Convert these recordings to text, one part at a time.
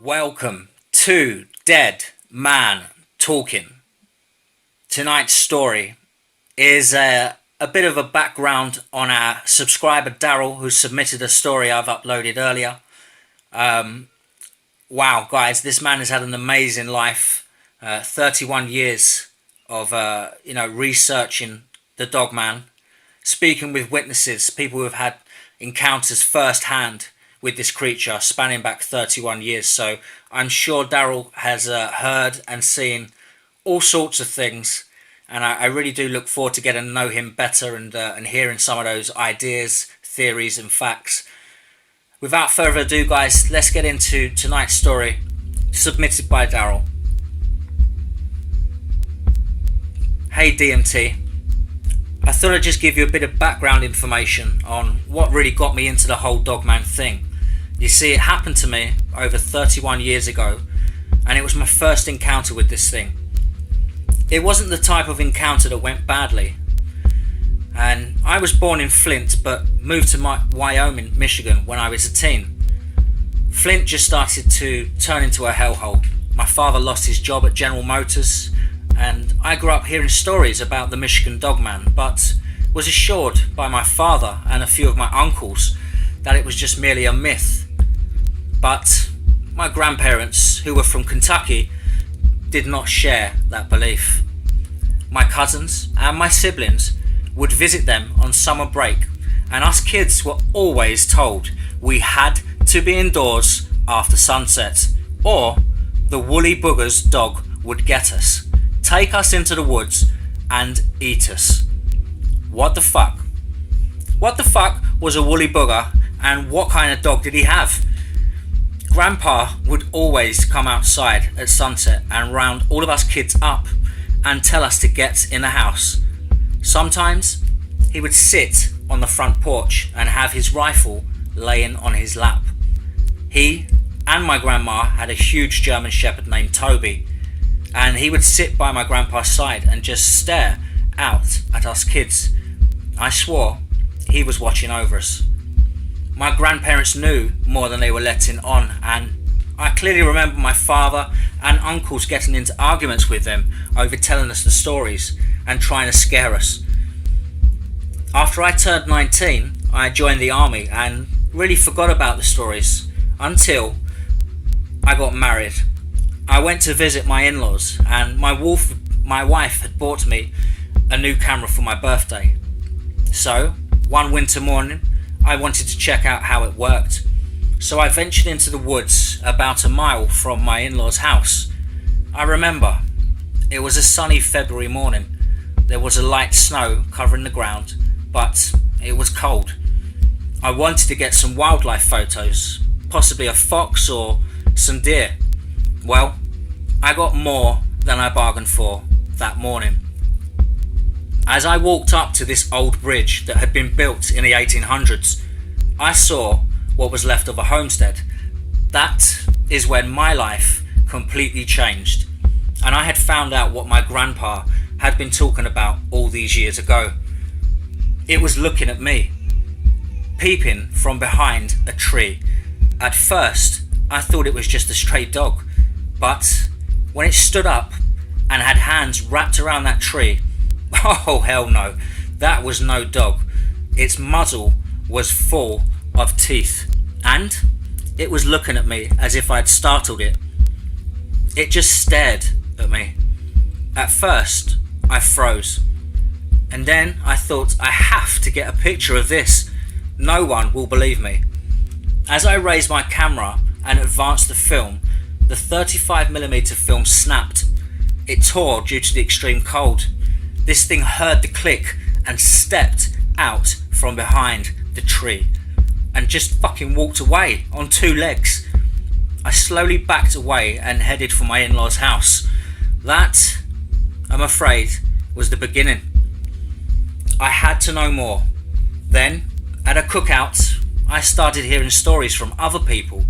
Welcome to Dead Man Talking. Tonight's story is a bit of a background on our subscriber Darrel, who submitted a story I've uploaded earlier. Wow, guys, this man has had an amazing life. 31 years of researching the Dogman, speaking with witnesses, people who have had encounters firsthand with this creature spanning back 31 years. So I'm sure Darrel has heard and seen all sorts of things, and I really do look forward to getting to know him better and hearing some of those ideas, theories and facts. Without further ado, guys, let's get into tonight's story, submitted by Darrel. Hey DMT, I thought I'd just give you a bit of background information on what really got me into the whole Dogman thing. You see, it happened to me over 31 years ago, and it was my first encounter with this thing. It wasn't the type of encounter that went badly, and I was born in Flint but moved to Wyoming, Michigan when I was a teen. Flint just started to turn into a hellhole. My father lost his job at General Motors, and I grew up hearing stories about the Michigan Dogman, but was assured by my father and a few of my uncles that it was just merely a myth. But my grandparents, who were from Kentucky, did not share that belief. My cousins and my siblings would visit them on summer break, and us kids were always told we had to be indoors after sunset, or the woolly booger's dog would get us, take us into the woods and eat us. What the fuck? What the fuck was a woolly booger, and what kind of dog did he have? Grandpa would always come outside at sunset and round all of us kids up and tell us to get in the house. Sometimes he would sit on the front porch and have his rifle laying on his lap. He and my grandma had a huge German Shepherd named Toby, and he would sit by my grandpa's side and just stare out at us kids. I swore he was watching over us. My grandparents knew more than they were letting on, and I clearly remember my father and uncles getting into arguments with them over telling us the stories and trying to scare us. After I turned 19, I joined the army and really forgot about the stories until I got married. I went to visit my in-laws, and my wife had bought me a new camera for my birthday. So one winter morning, I wanted to check out how it worked. So I ventured into the woods about a mile from my in-laws' house. I remember it was a sunny February morning. There was a light snow covering the ground, but it was cold. I wanted to get some wildlife photos, possibly a fox or some deer. Well, I got more than I bargained for that morning. As I walked up to this old bridge that had been built in the 1800s, I saw what was left of a homestead. That is when my life completely changed, and I had found out what my grandpa had been talking about all these years ago. It was looking at me, peeping from behind a tree. At first, I thought it was just a stray dog, but when it stood up and had hands wrapped around that tree, oh hell no, that was no dog. Its muzzle was full of teeth, and it was looking at me as if I'd startled it. It just stared at me. At first, I froze, and then I thought, I have to get a picture of this. No one will believe me. As I raised my camera and advanced the film, the 35mm film snapped. It tore due to the extreme cold. This thing heard the click and stepped out from behind the tree and just fucking walked away on two legs. I slowly backed away and headed for my in-laws' house. That, I'm afraid, was the beginning. I had to know more. Then, at a cookout, I started hearing stories from other people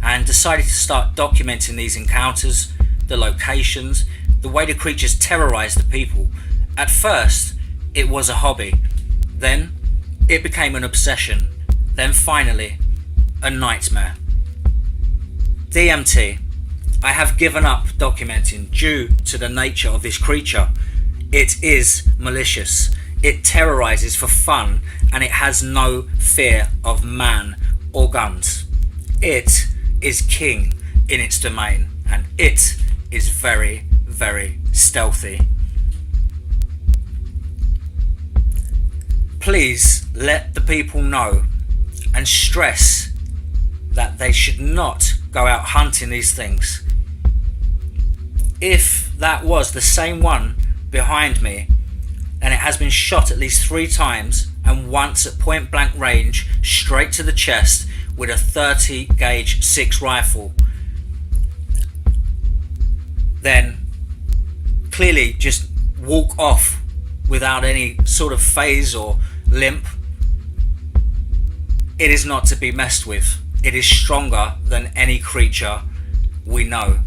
and decided to start documenting these encounters, the locations, the way the creatures terrorized the people. At first, it was a hobby. Then, it became an obsession. Then finally, a nightmare. DMT, I have given up documenting due to the nature of this creature. It is malicious, it terrorizes for fun, and it has no fear of man or guns. It is king in its domain, and it is very, very stealthy. Please let the people know and stress that they should not go out hunting these things. If that was the same one behind me, and it has been shot at least 3 times, and once at point blank range straight to the chest with a 30 gauge 6 rifle, then clearly just walk off without any sort of phase or limp. It is not to be messed with. It is stronger than any creature we know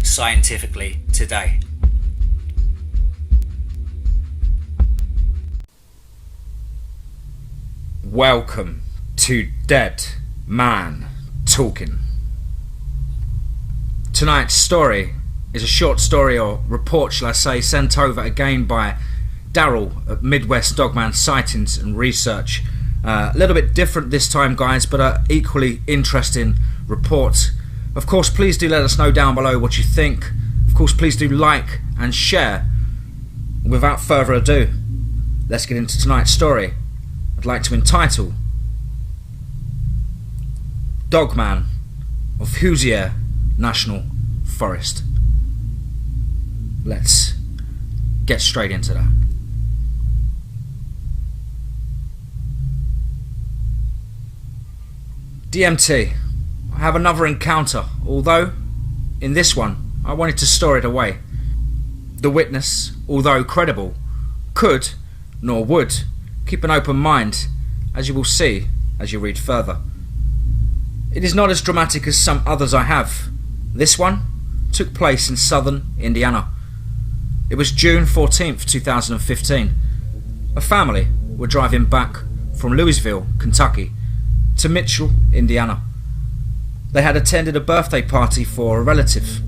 scientifically today. Welcome to Dead Man Talking. Tonight's story is a short story, or report shall I say, sent over again by Darrel at Midwest Dogman Sightings and Research. A little bit different this time, guys, but an equally interesting report. Of course, please do let us know down below what you think. Of course, please do like and share. Without further ado, let's get into tonight's story. I'd like to entitle Dogman of Hoosier National Forest. Let's get straight into that. DMT, I have another encounter, although in this one I wanted to store it away. The witness, although credible, could, nor would, keep an open mind, as you will see as you read further. It is not as dramatic as some others I have. This one took place in southern Indiana. It was June 14th, 2015. A family were driving back from Louisville, Kentucky, to Mitchell, Indiana. They had attended a birthday party for a relative.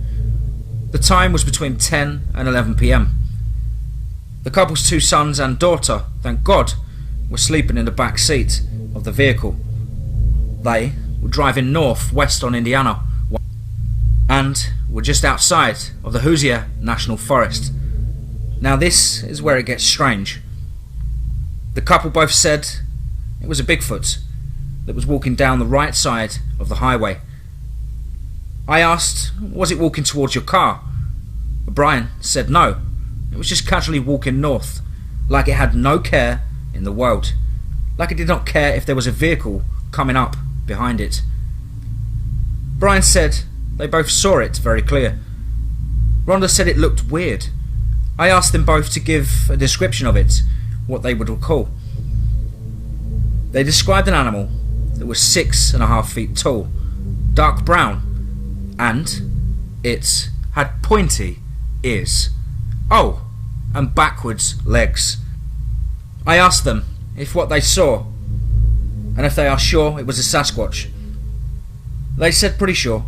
The time was between 10 and 11 p.m. The couple's 2 sons and daughter, thank God, were sleeping in the back seat of the vehicle. They were driving north-west on Indiana and were just outside of the Hoosier National Forest. Now this is where it gets strange. The couple both said it was a Bigfoot that was walking down the right side of the highway. I asked, was it walking towards your car? Brian said no, it was just casually walking north, like it had no care in the world, like it did not care if there was a vehicle coming up behind it. Brian said they both saw it very clear. Rhonda said it looked weird. I asked them both to give a description of it, what they would recall. They described an animal that was 6.5 feet tall, dark brown, and it had pointy ears. Oh, and backwards legs. I asked them if what they saw, and if they are sure it was a Sasquatch. They said pretty sure,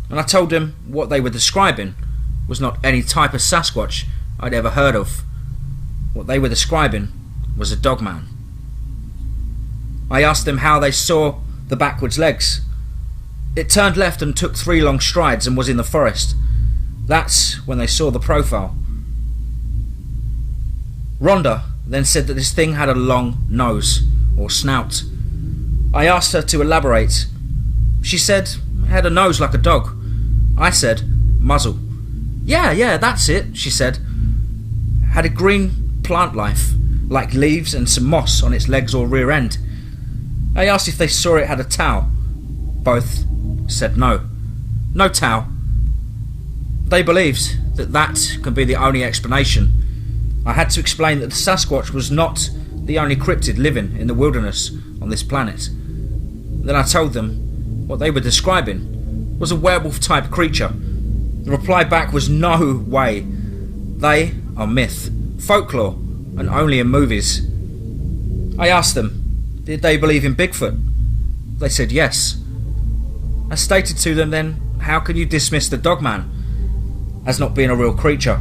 and I told them what they were describing was not any type of Sasquatch I'd ever heard of. What they were describing was a Dogman. I asked them how they saw the backwards legs. It turned left and took 3 long strides and was in the forest. That's when they saw the profile. Rhonda then said that this thing had a long nose, or snout. I asked her to elaborate. She said it had a nose like a dog. I said, muzzle. Yeah, that's it, she said. Had a green plant life, like leaves and some moss on its legs or rear end. I asked if they saw it had a tail. Both said no. No tail. They believed that that can be the only explanation. I had to explain that the Sasquatch was not the only cryptid living in the wilderness on this planet. Then I told them what they were describing was a werewolf type creature. The reply back was no way. They are myth, folklore, and only in movies. I asked them, did they believe in Bigfoot? They said yes. I stated to them then, how can you dismiss the Dogman as not being a real creature?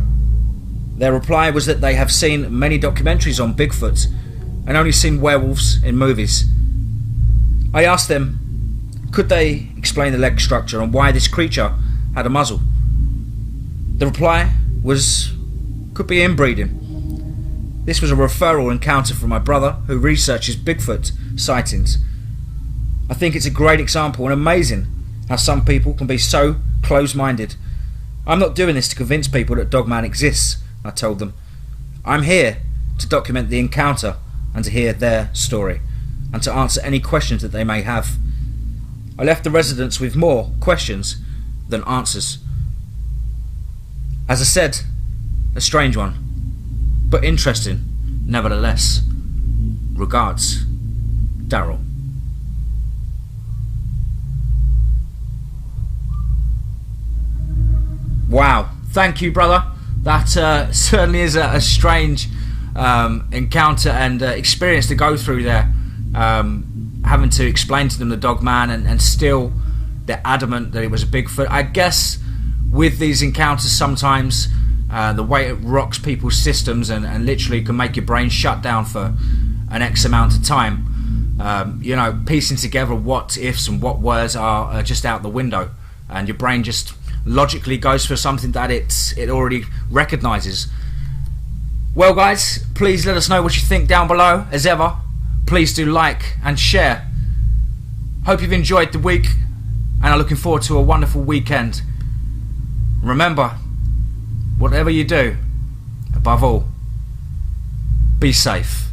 Their reply was that they have seen many documentaries on Bigfoot and only seen werewolves in movies. I asked them, could they explain the leg structure and why this creature had a muzzle? The reply was, could be inbreeding. This was a referral encounter from my brother who researches Bigfoot sightings. I think it's a great example and amazing how some people can be so close-minded. I'm not doing this to convince people that Dogman exists, I told them. I'm here to document the encounter and to hear their story and to answer any questions that they may have. I left the residents with more questions than answers. As I said, a strange one, but interesting nevertheless. Regards, Darrel. Wow, thank you, brother. That certainly is a strange encounter and experience to go through there. Having to explain to them the Dogman and still they're adamant that it was a Bigfoot. I guess with these encounters sometimes the way it rocks people's systems and literally can make your brain shut down for an X amount of time. Piecing together what ifs and what words are just out the window, and your brain just logically goes for something that it already recognises. Well guys, please let us know what you think down below. As ever, please do like and share. Hope you've enjoyed the week and are looking forward to a wonderful weekend. Remember, whatever you do, above all, be safe,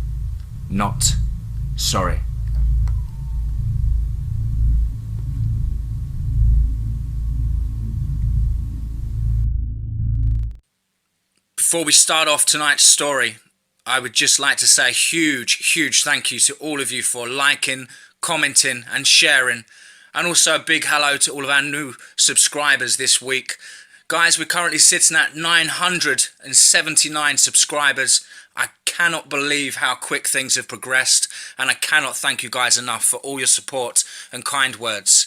not sorry. Before we start off tonight's story, I would just like to say a huge thank you to all of you for liking, commenting and sharing, and also a big hello to all of our new subscribers this week. Guys, we're currently sitting at 979 subscribers. I cannot believe how quick things have progressed, and I cannot thank you guys enough for all your support and kind words.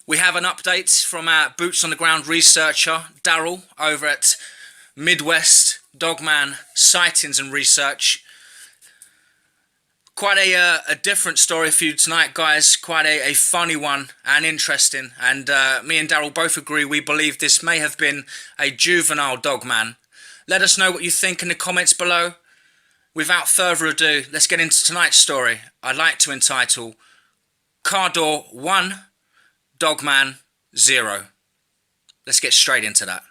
We have an update from our boots on the ground researcher, Darrel, over at Midwest Dogman Sightings and Research. Quite a different story for you tonight, guys. Quite a funny one and interesting. And me and Darrel both agree we believe this may have been a juvenile Dogman. Let us know what you think in the comments below. Without further ado, let's get into tonight's story. I'd like to entitle Car Door 1, Dogman 0. Let's get straight into that.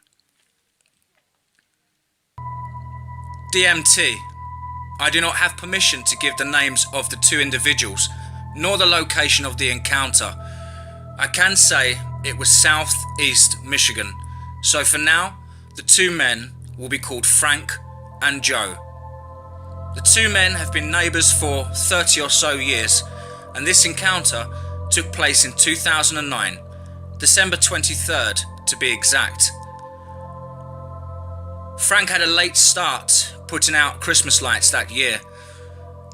DMT. I do not have permission to give the names of the two individuals, nor the location of the encounter. I can say it was southeast Michigan, so for now, the two men will be called Frank and Joe. The two men have been neighbours for 30 or so years, and this encounter took place in 2009, December 23rd to be exact. Frank had a late start putting out Christmas lights that year.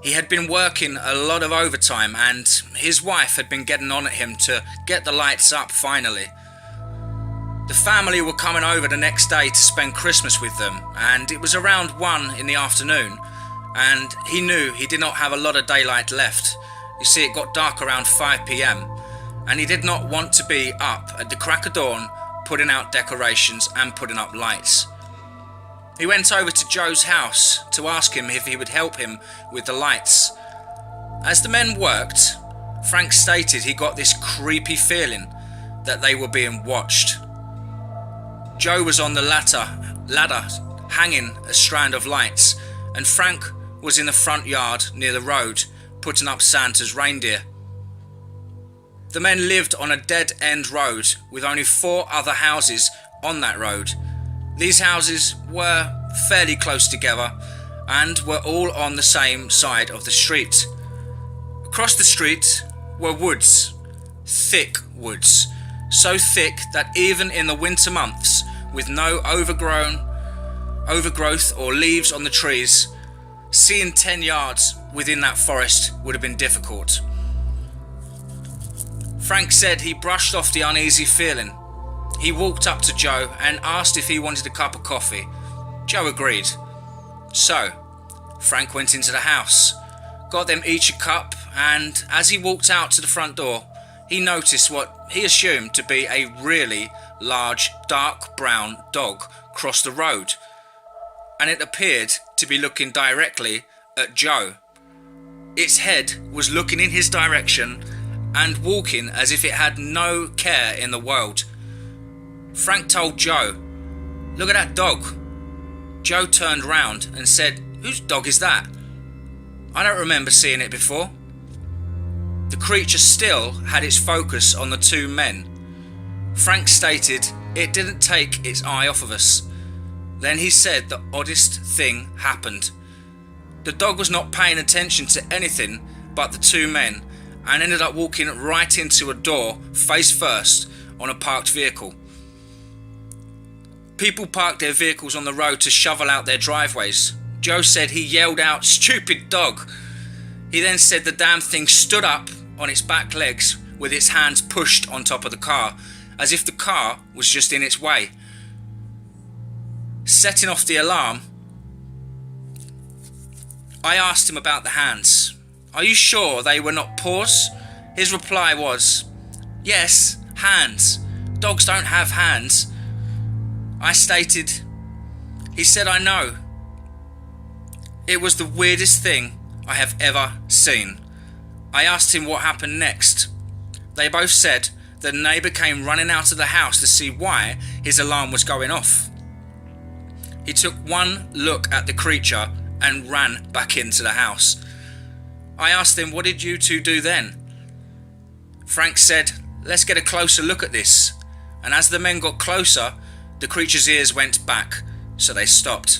He had been working a lot of overtime and his wife had been getting on at him to get the lights up finally. The family were coming over the next day to spend Christmas with them, and it was around 1 in the afternoon, and he knew he did not have a lot of daylight left. You see, it got dark around 5 PM, and he did not want to be up at the crack of dawn putting out decorations and putting up lights. He went over to Joe's house to ask him if he would help him with the lights. As the men worked, Frank stated he got this creepy feeling that they were being watched. Joe was on the ladder hanging a strand of lights, and Frank was in the front yard near the road putting up Santa's reindeer. The men lived on a dead-end road with only 4 other houses on that road. These houses were fairly close together and were all on the same side of the street. Across the street were woods, thick woods, so thick that even in the winter months, with no overgrowth or leaves on the trees, seeing 10 yards within that forest would have been difficult. Frank said he brushed off the uneasy feeling. He walked up to Joe and asked if he wanted a cup of coffee. Joe agreed. So, Frank went into the house, got them each a cup, and as he walked out to the front door, he noticed what he assumed to be a really large dark brown dog cross the road, and it appeared to be looking directly at Joe. Its head was looking in his direction and walking as if it had no care in the world. Frank told Joe, "Look at that dog." Joe turned round and said, "Whose dog is that? I don't remember seeing it before." The creature still had its focus on the two men. Frank stated it didn't take its eye off of us. Then he said the oddest thing happened. The dog was not paying attention to anything but the two men and ended up walking right into a door face first on a parked vehicle. People parked their vehicles on the road to shovel out their driveways. Joe said he yelled out, "Stupid dog." He then said the damn thing stood up on its back legs with its hands pushed on top of the car, as if the car was just in its way. Setting off the alarm, I asked him about the hands. "Are you sure they were not paws?" His reply was, "Yes, hands. Dogs don't have hands." I stated, he said, "I know." It was the weirdest thing I have ever seen. I asked him what happened next. They both said the neighbour came running out of the house to see why his alarm was going off. He took one look at the creature and ran back into the house. I asked him, "What did you two do then?" Frank said, "Let's get a closer look at this." And as the men got closer, the creature's ears went back, so they stopped.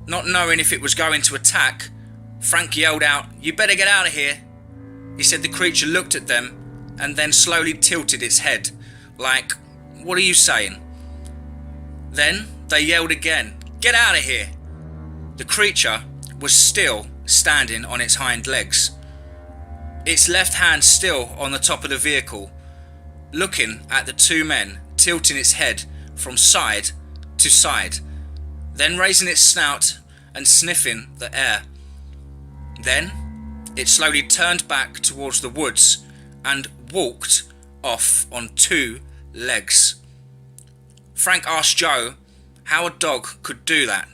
Not knowing if it was going to attack, Frank yelled out, "You better get out of here." He said the creature looked at them and then slowly tilted its head, like, "What are you saying?" Then they yelled again, "Get out of here." The creature was still standing on its hind legs, its left hand still on the top of the vehicle, looking at the two men, tilting its head from side to side, then raising its snout and sniffing the air. Then it slowly turned back towards the woods and walked off on two legs. Frank asked Joe how a dog could do that.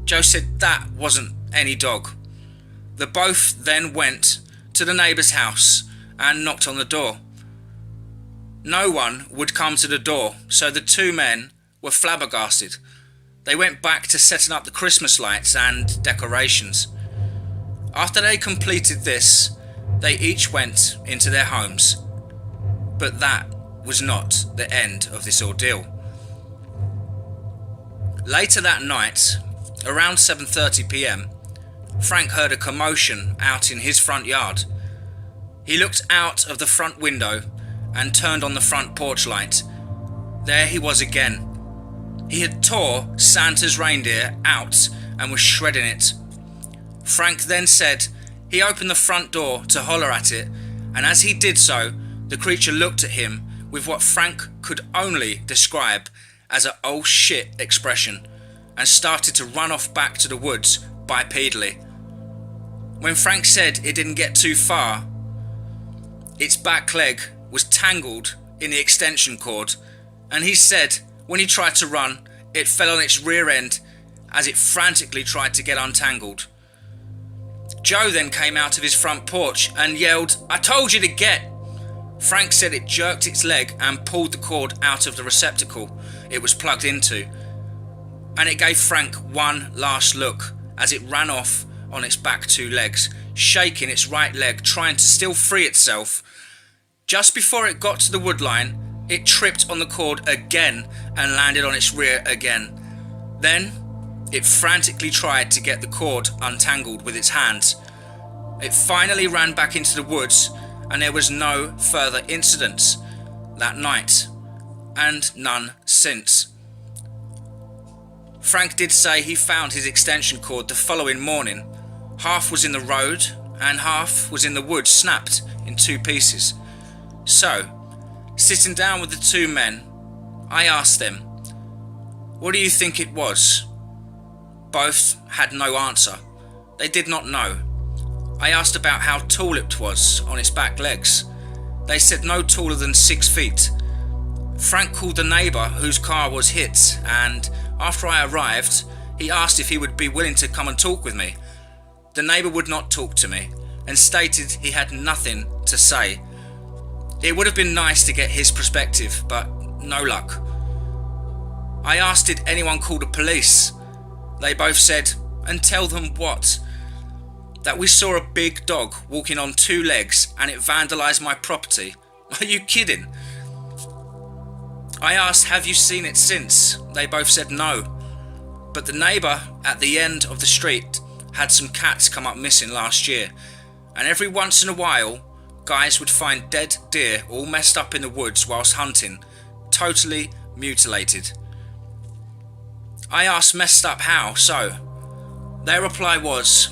Joe said that wasn't any dog. The both then went to the neighbour's house and knocked on the door. No one would come to the door, so the two men were flabbergasted. They went back to setting up the Christmas lights and decorations. After they completed this, they each went into their homes. But that was not the end of this ordeal. Later that night, around 7:30 p.m, Frank heard a commotion out in his front yard. He looked out of the front window and turned on the front porch light. There he was again. He had tore Santa's reindeer out and was shredding it. Frank then said he opened the front door to holler at it, and as he did so, the creature looked at him with what Frank could only describe as a "oh shit" expression and started to run off back to the woods bipedally. When Frank said it didn't get too far, its back leg was tangled in the extension cord, and he said when he tried to run, it fell on its rear end as it frantically tried to get untangled. Joe then came out of his front porch and yelled, "I told you to get." Frank said it jerked its leg and pulled the cord out of the receptacle it was plugged into, and it gave Frank one last look as it ran off on its back two legs, shaking its right leg, trying to still free itself. Just before it got to the wood line, it tripped on the cord again and landed on its rear again. Then it frantically tried to get the cord untangled with its hands. It finally ran back into the woods, and there was no further incidents that night, and none since. Frank did say he found his extension cord the following morning. Half was in the road and half was in the woods, snapped in two pieces. So, sitting down with the two men, I asked them, "What do you think it was?" Both had no answer. They did not know. I asked about how tall it was on its back legs. They said no taller than 6 feet. Frank called the neighbour whose car was hit, and after I arrived, he asked if he would be willing to come and talk with me. The neighbour would not talk to me and stated he had nothing to say. It would have been nice to get his perspective, but no luck. I asked did anyone call the police. They both said, and tell them what? That we saw a big dog walking on 2 legs and it vandalised my property. Are you kidding? I asked, have you seen it since? They both said no. But the neighbour at the end of the street had some cats come up missing last year, and every once in a while guys would find dead deer all messed up in the woods whilst hunting, totally mutilated. I asked messed up how so? Their reply was,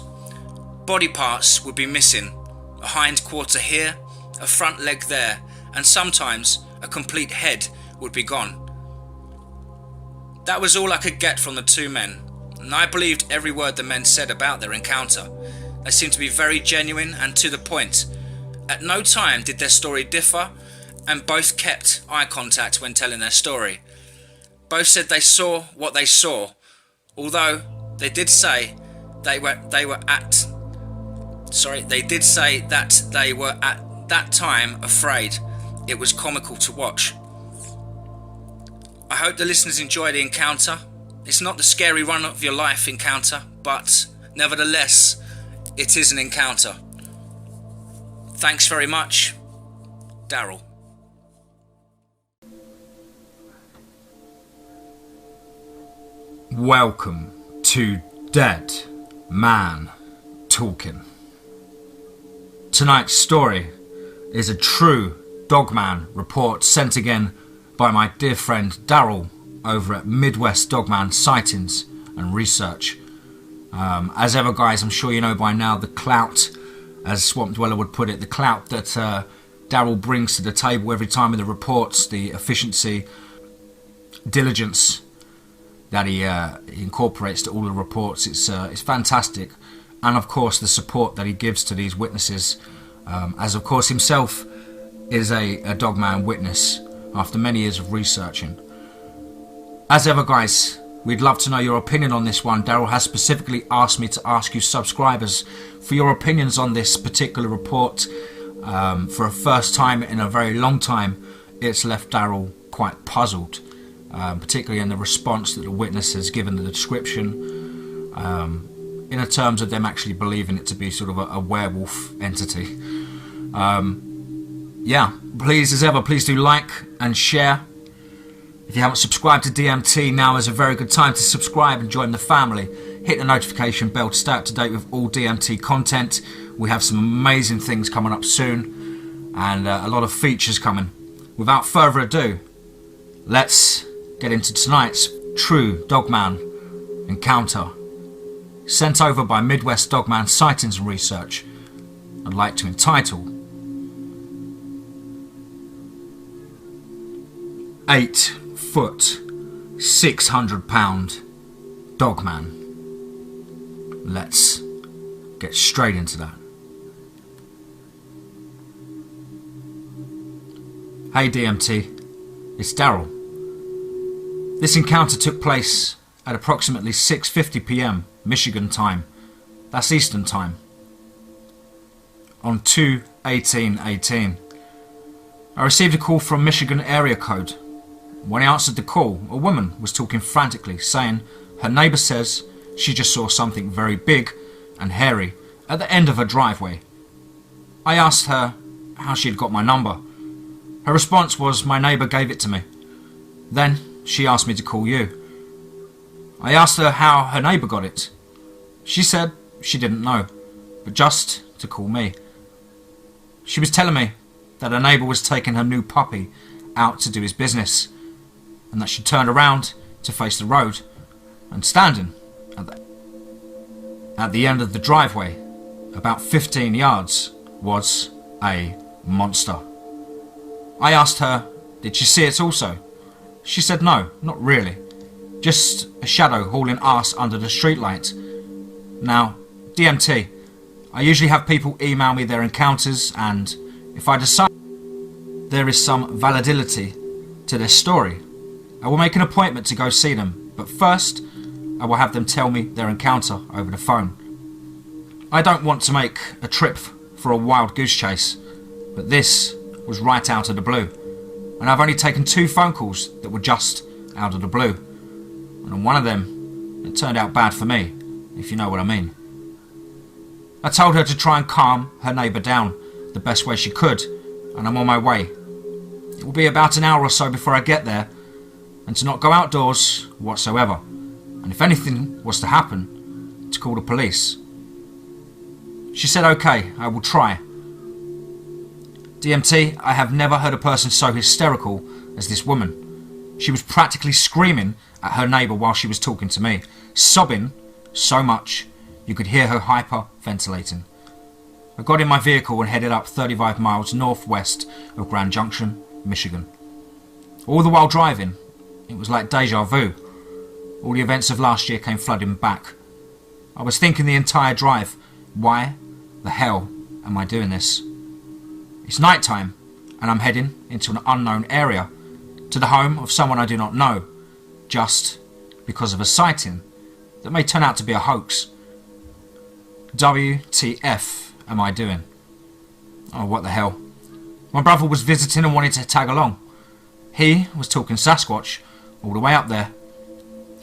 body parts would be missing, a hind quarter here, a front leg there, and sometimes a complete head would be gone. That was all I could get from the two men, and I believed every word the men said about their encounter. They seemed to be very genuine and to the point. At no time did their story differ, and both kept eye contact when telling their story. Both said they saw what they saw, although they did say that they were at that time afraid. It was comical to watch. I hope the listeners enjoy the encounter. It's not the scary run of your life encounter, but nevertheless, it is an encounter. Thanks very much, Darrell. Welcome to Dead Man Talking. Tonight's story is a true Dogman report sent again by my dear friend Darrel over at Midwest Dogman Sightings and Research. As ever, guys, I'm sure you know by now the clout, as Swamp Dweller would put it, the clout that Darrel brings to the table every time in the reports, the efficiency, diligence that he incorporates to all the reports. It's fantastic, and of course the support that he gives to these witnesses, as of course himself is a Dogman witness after many years of researching. As ever, guys, we'd love to know your opinion on this one. Darrel has specifically asked me to ask you subscribers for your opinions on this particular report. For a first time in a very long time, it's left Darrel quite puzzled, particularly in the response that the witness has given the description, in terms of them actually believing it to be sort of a werewolf entity. Yeah, please, as ever, please do like and share. If you haven't subscribed to DMT, now is a very good time to subscribe and join the family. Hit the notification bell to stay up to date with all DMT content. We have some amazing things coming up soon, and a lot of features coming. Without further ado, let's get into tonight's true Dogman encounter, sent over by Midwest Dogman Sightings and Research. I'd like to entitle 8 foot 600 pound Dogman. Let's get straight into that. Hey DMT, it's Darrel. This encounter took place at approximately 6:50 PM Michigan time, that's Eastern time, on 2/18/18. I received a call from Michigan area code. When I answered the call, a woman was talking frantically, saying her neighbour says she just saw something very big and hairy at the end of her driveway. I asked her how she had got my number. Her response was my neighbour gave it to me. Then she asked me to call you. I asked her how her neighbour got it. She said she didn't know, but just to call me. She was telling me that her neighbour was taking her new puppy out to do his business, and that she turned around to face the road, and standing at the end of the driveway, about 15 yards, was a monster. I asked her, did she see it also? She said no, not really. Just a shadow hauling ass under the streetlight. Now, DMT, I usually have people email me their encounters, and if I decide there is some validity to their story, I will make an appointment to go see them, but first I will have them tell me their encounter over the phone. I don't want to make a trip for a wild goose chase, but this was right out of the blue, and I've only taken 2 phone calls that were just out of the blue, and on one of them it turned out bad for me, if you know what I mean. I told her to try and calm her neighbour down the best way she could, and I'm on my way. It will be about an hour or so before I get there, and to not go outdoors whatsoever, and if anything was to happen, to call the police. She said okay, I will try. DMT, I have never heard a person so hysterical as this woman. She was practically screaming at her neighbour while she was talking to me, sobbing so much you could hear her hyperventilating. I got in my vehicle and headed up 35 miles northwest of Grand Junction, Michigan. All the while driving, it was like deja vu. All the events of last year came flooding back. I was thinking the entire drive, why the hell am I doing this? It's night time, and I'm heading into an unknown area, to the home of someone I do not know, just because of a sighting that may turn out to be a hoax. WTF am I doing? Oh, what the hell. My brother was visiting and wanted to tag along. He was talking Sasquatch all the way up there.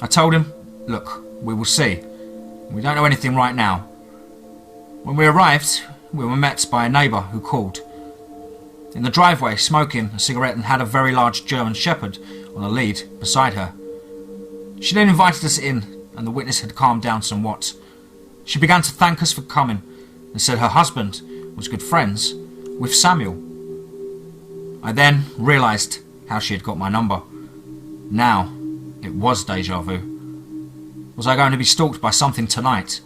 I told him, look, we will see. We don't know anything right now. When we arrived, we were met by a neighbour who called. In the driveway, smoking a cigarette, and had a very large German Shepherd on a lead beside her. She then invited us in, and the witness had calmed down somewhat. She began to thank us for coming, and said her husband was good friends with Samuel. I then realised how she had got my number. Now, it was deja vu. Was I going to be stalked by something tonight?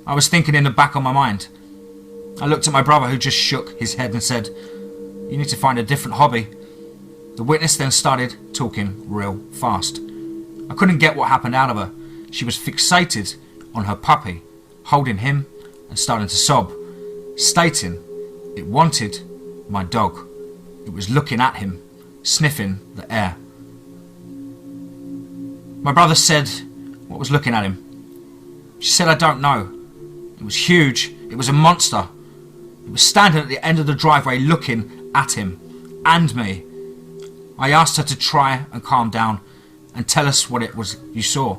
I was thinking in the back of my mind. I looked at my brother, who just shook his head and said, you need to find a different hobby. The witness then started talking real fast. I couldn't get what happened out of her. She was fixated on her puppy, holding him and starting to sob, stating it wanted my dog. It was looking at him, sniffing the air. My brother said, what was looking at him? She said, I don't know. It was huge. It was a monster. It was standing at the end of the driveway looking at him and me. I asked her to try and calm down and tell us what it was you saw.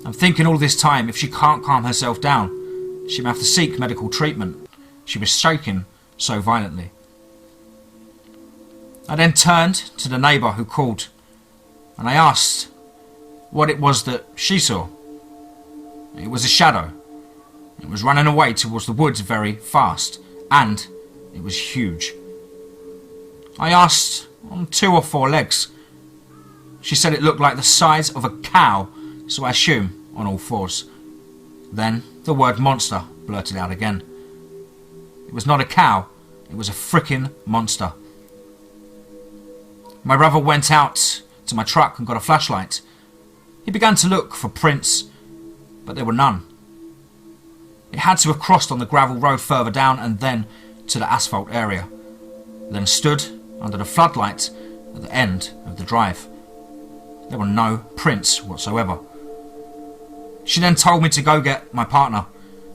I'm thinking all this time, if she can't calm herself down, she may have to seek medical treatment. She was shaking so violently. I then turned to the neighbour who called, and I asked what it was that she saw. It was a shadow. It was running away towards the woods very fast, and it was huge. I asked, on 2 or 4 legs. She said it looked like the size of a cow, so I assume on all 4s. Then the word monster blurted out again. It was not a cow, it was a frickin' monster. My brother went out to my truck and got a flashlight. He began to look for prints, but there were none. It had to have crossed on the gravel road further down and then to the asphalt area, then stood under the floodlight at the end of the drive. There were no prints whatsoever. She then told me to go get my partner.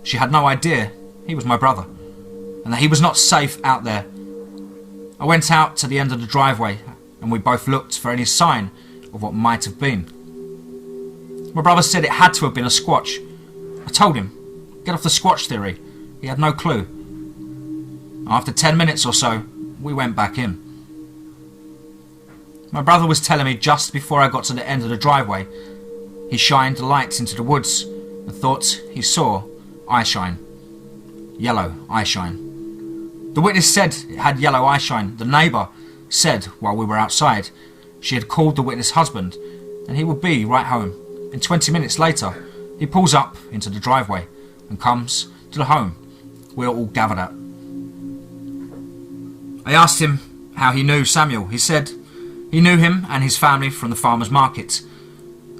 She had no idea he was my brother, and that he was not safe out there. I went out to the end of the driveway, and we both looked for any sign of what might have been. My brother said it had to have been a squatch. I told him, get off the squatch theory. He had no clue. After 10 minutes or so, we went back in. My brother was telling me just before I got to the end of the driveway, he shined the lights into the woods and thought he saw eyeshine. Yellow eyeshine. The witness said it had yellow eyeshine. The neighbour said while we were outside, she had called the witness' husband and he would be right home. And 20 minutes later, he pulls up into the driveway and comes to the home we're all gathered at. I asked him how he knew Samuel. He said he knew him and his family from the farmer's market.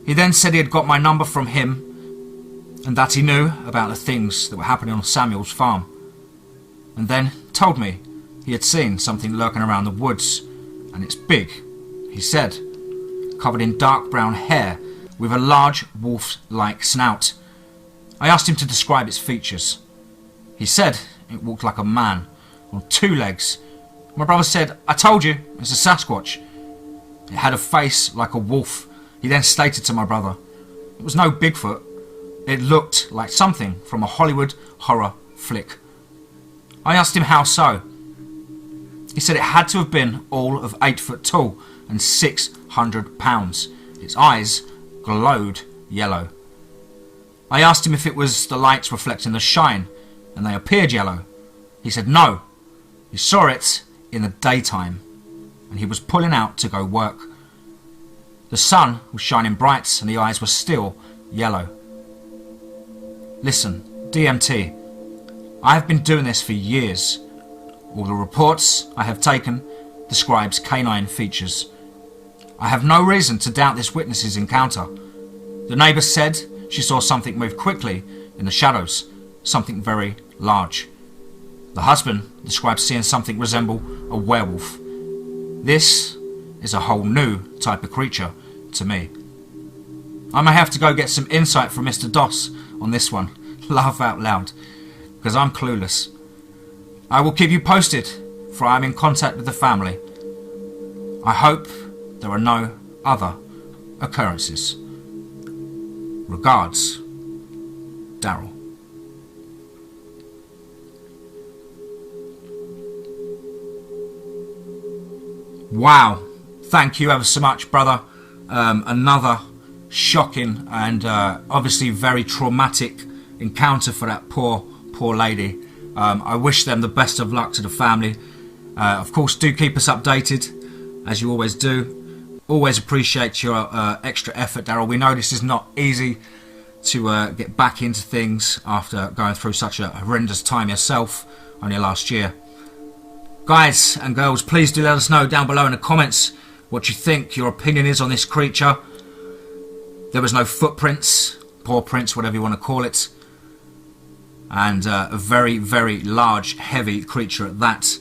He then said he had got my number from him and that he knew about the things that were happening on Samuel's farm. And then told me he had seen something lurking around the woods, and it's big, he said, covered in dark brown hair with a large wolf-like snout. I asked him to describe its features. He said it walked like a man on two legs. My brother said, "I told you, it's a Sasquatch." It had a face like a wolf. He then stated to my brother, it was no Bigfoot. It looked like something from a Hollywood horror flick. I asked him how so. He said it had to have been all of 8 foot tall and 600 pounds. Its eyes glowed yellow. I asked him if it was the lights reflecting the shine and they appeared yellow. He said no, he saw it in the daytime and he was pulling out to go work. The sun was shining bright and the eyes were still yellow. Listen, DMT, I have been doing this for years. All the reports I have taken describes canine features. I have no reason to doubt this witness's encounter. The neighbour said she saw something move quickly in the shadows, something very large. The husband described seeing something resemble a werewolf. This is a whole new type of creature to me. I may have to go get some insight from Mr. Doss on this one. Laugh out loud, because I'm clueless. I will keep you posted, for I am in contact with the family. I hope there are no other occurrences. Regards, Darrell. Wow, thank you ever so much, brother. Another shocking and obviously very traumatic encounter for that poor lady. I wish them the best of luck to the family. Of course, do keep us updated, as you always do. Always appreciate your extra effort, Darryl. We know this is not easy to get back into things after going through such a horrendous time yourself only last year. Guys and girls, please do let us know down below in the comments what you think your opinion is on this creature. There was no footprints, paw prints, whatever you want to call it. And a very, very large, heavy creature at that.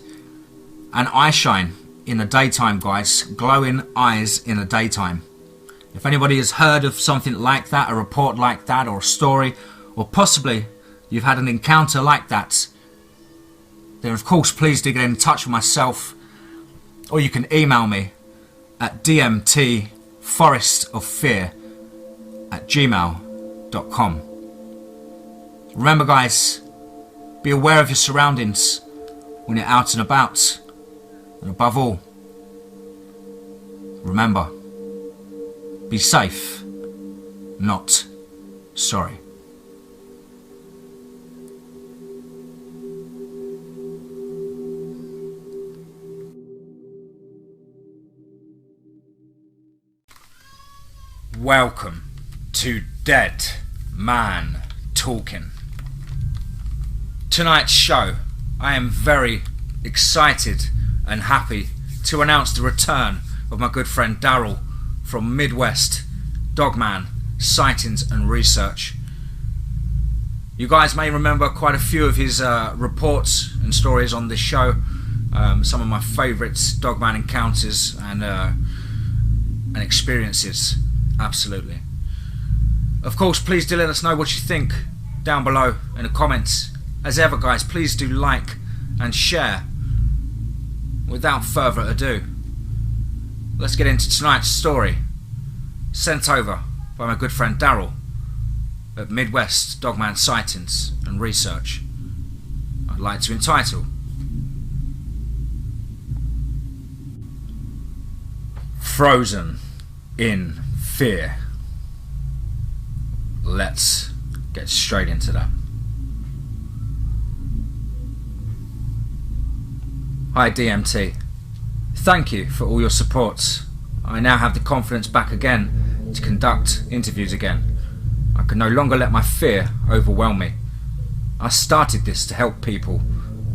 An eye shine in the daytime, guys. Glowing eyes in the daytime. If anybody has heard of something like that, a report like that, or a story, or possibly you've had an encounter like that, then of course please do get in touch with myself, or you can email me at DMTForestOfFEAR@gmail.com. Remember, guys, be aware of your surroundings when you're out and about, and above all, remember, be safe, not sorry. Welcome to Dead Man Talking. Tonight's show, I am very excited and happy to announce the return of my good friend Darrell from Midwest Dogman, Sightings and Research. You guys may remember quite a few of his reports and stories on this show. Some of my favourites, Dogman encounters and experiences. Absolutely. Of course, please do let us know what you think down below in the comments. As ever, guys, please do like and share. Without further ado, let's get into tonight's story, sent over by my good friend Darrell at Midwest Dogman Sightings and Research. I'd like to entitle Frozen in Fear. Let's get straight into that. Hi DMT, thank you for all your support. I now have the confidence back again to conduct interviews again. I can no longer let my fear overwhelm me. I started this to help people,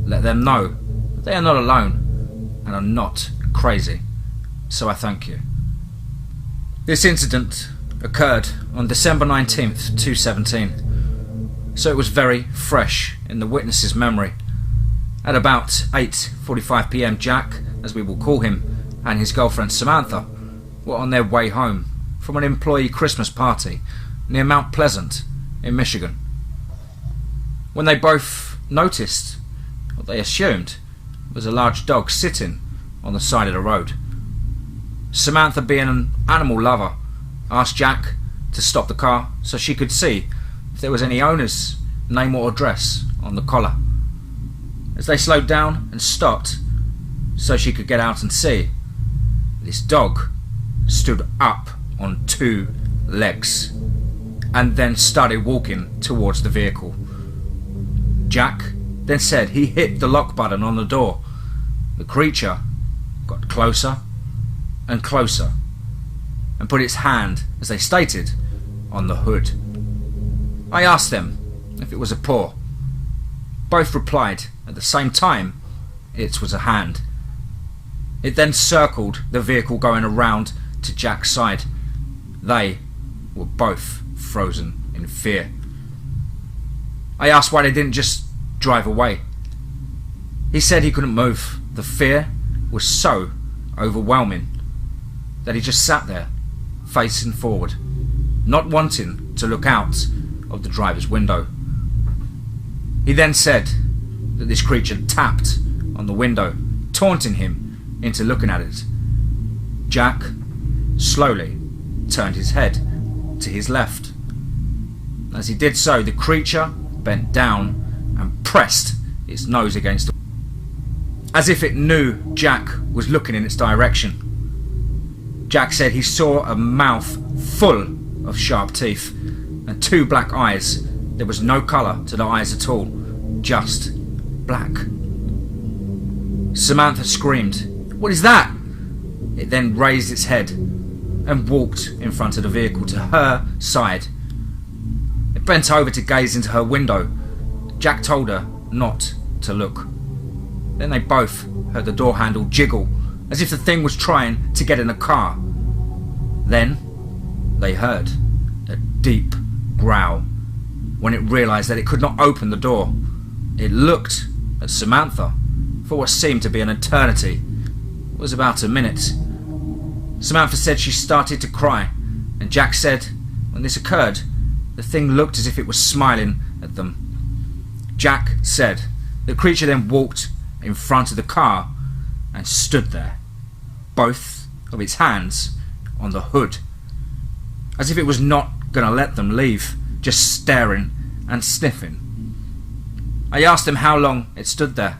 let them know that they are not alone, and are not crazy, so I thank you. This incident occurred on December 19th, 2017, so it was very fresh in the witness's memory. At about 8:45 PM, Jack, as we will call him, and his girlfriend Samantha were on their way home from an employee Christmas party near Mount Pleasant in Michigan, when they both noticed what they assumed was a large dog sitting on the side of the road. Samantha, being an animal lover, asked Jack to stop the car so she could see if there was any owner's name or address on the collar. As they slowed down and stopped so she could get out and see, this dog stood up on 2 legs and then started walking towards the vehicle. Jack then said he hit the lock button on the door. The creature got closer and closer and put its hand, as they stated, on the hood. I asked them if it was a paw. Both replied at the same time it was a hand. It then circled the vehicle going around to Jack's side. They were both frozen in fear. I asked why they didn't just drive away. He said he couldn't move. The fear was so overwhelming that he just sat there, facing forward, not wanting to look out of the driver's window. He then said that this creature tapped on the window, taunting him into looking at it. Jack slowly turned his head to his left. As he did so, the creature bent down and pressed its nose against the wall, as if it knew Jack was looking in its direction. Jack said he saw a mouth full of sharp teeth and 2 black eyes. There was no colour to the eyes at all, just black. Samantha screamed, "What is that?" It then raised its head and walked in front of the vehicle to her side. It bent over to gaze into her window. Jack told her not to look. Then they both heard the door handle jiggle, as if the thing was trying to get in the car. Then they heard a deep growl when it realised that it could not open the door. It looked at Samantha for what seemed to be an eternity. It was about a minute. Samantha said she started to cry, and Jack said when this occurred, the thing looked as if it was smiling at them. Jack said the creature then walked in front of the car and stood there, both of its hands on the hood, as if it was not going to let them leave, just staring and sniffing. I asked them how long it stood there.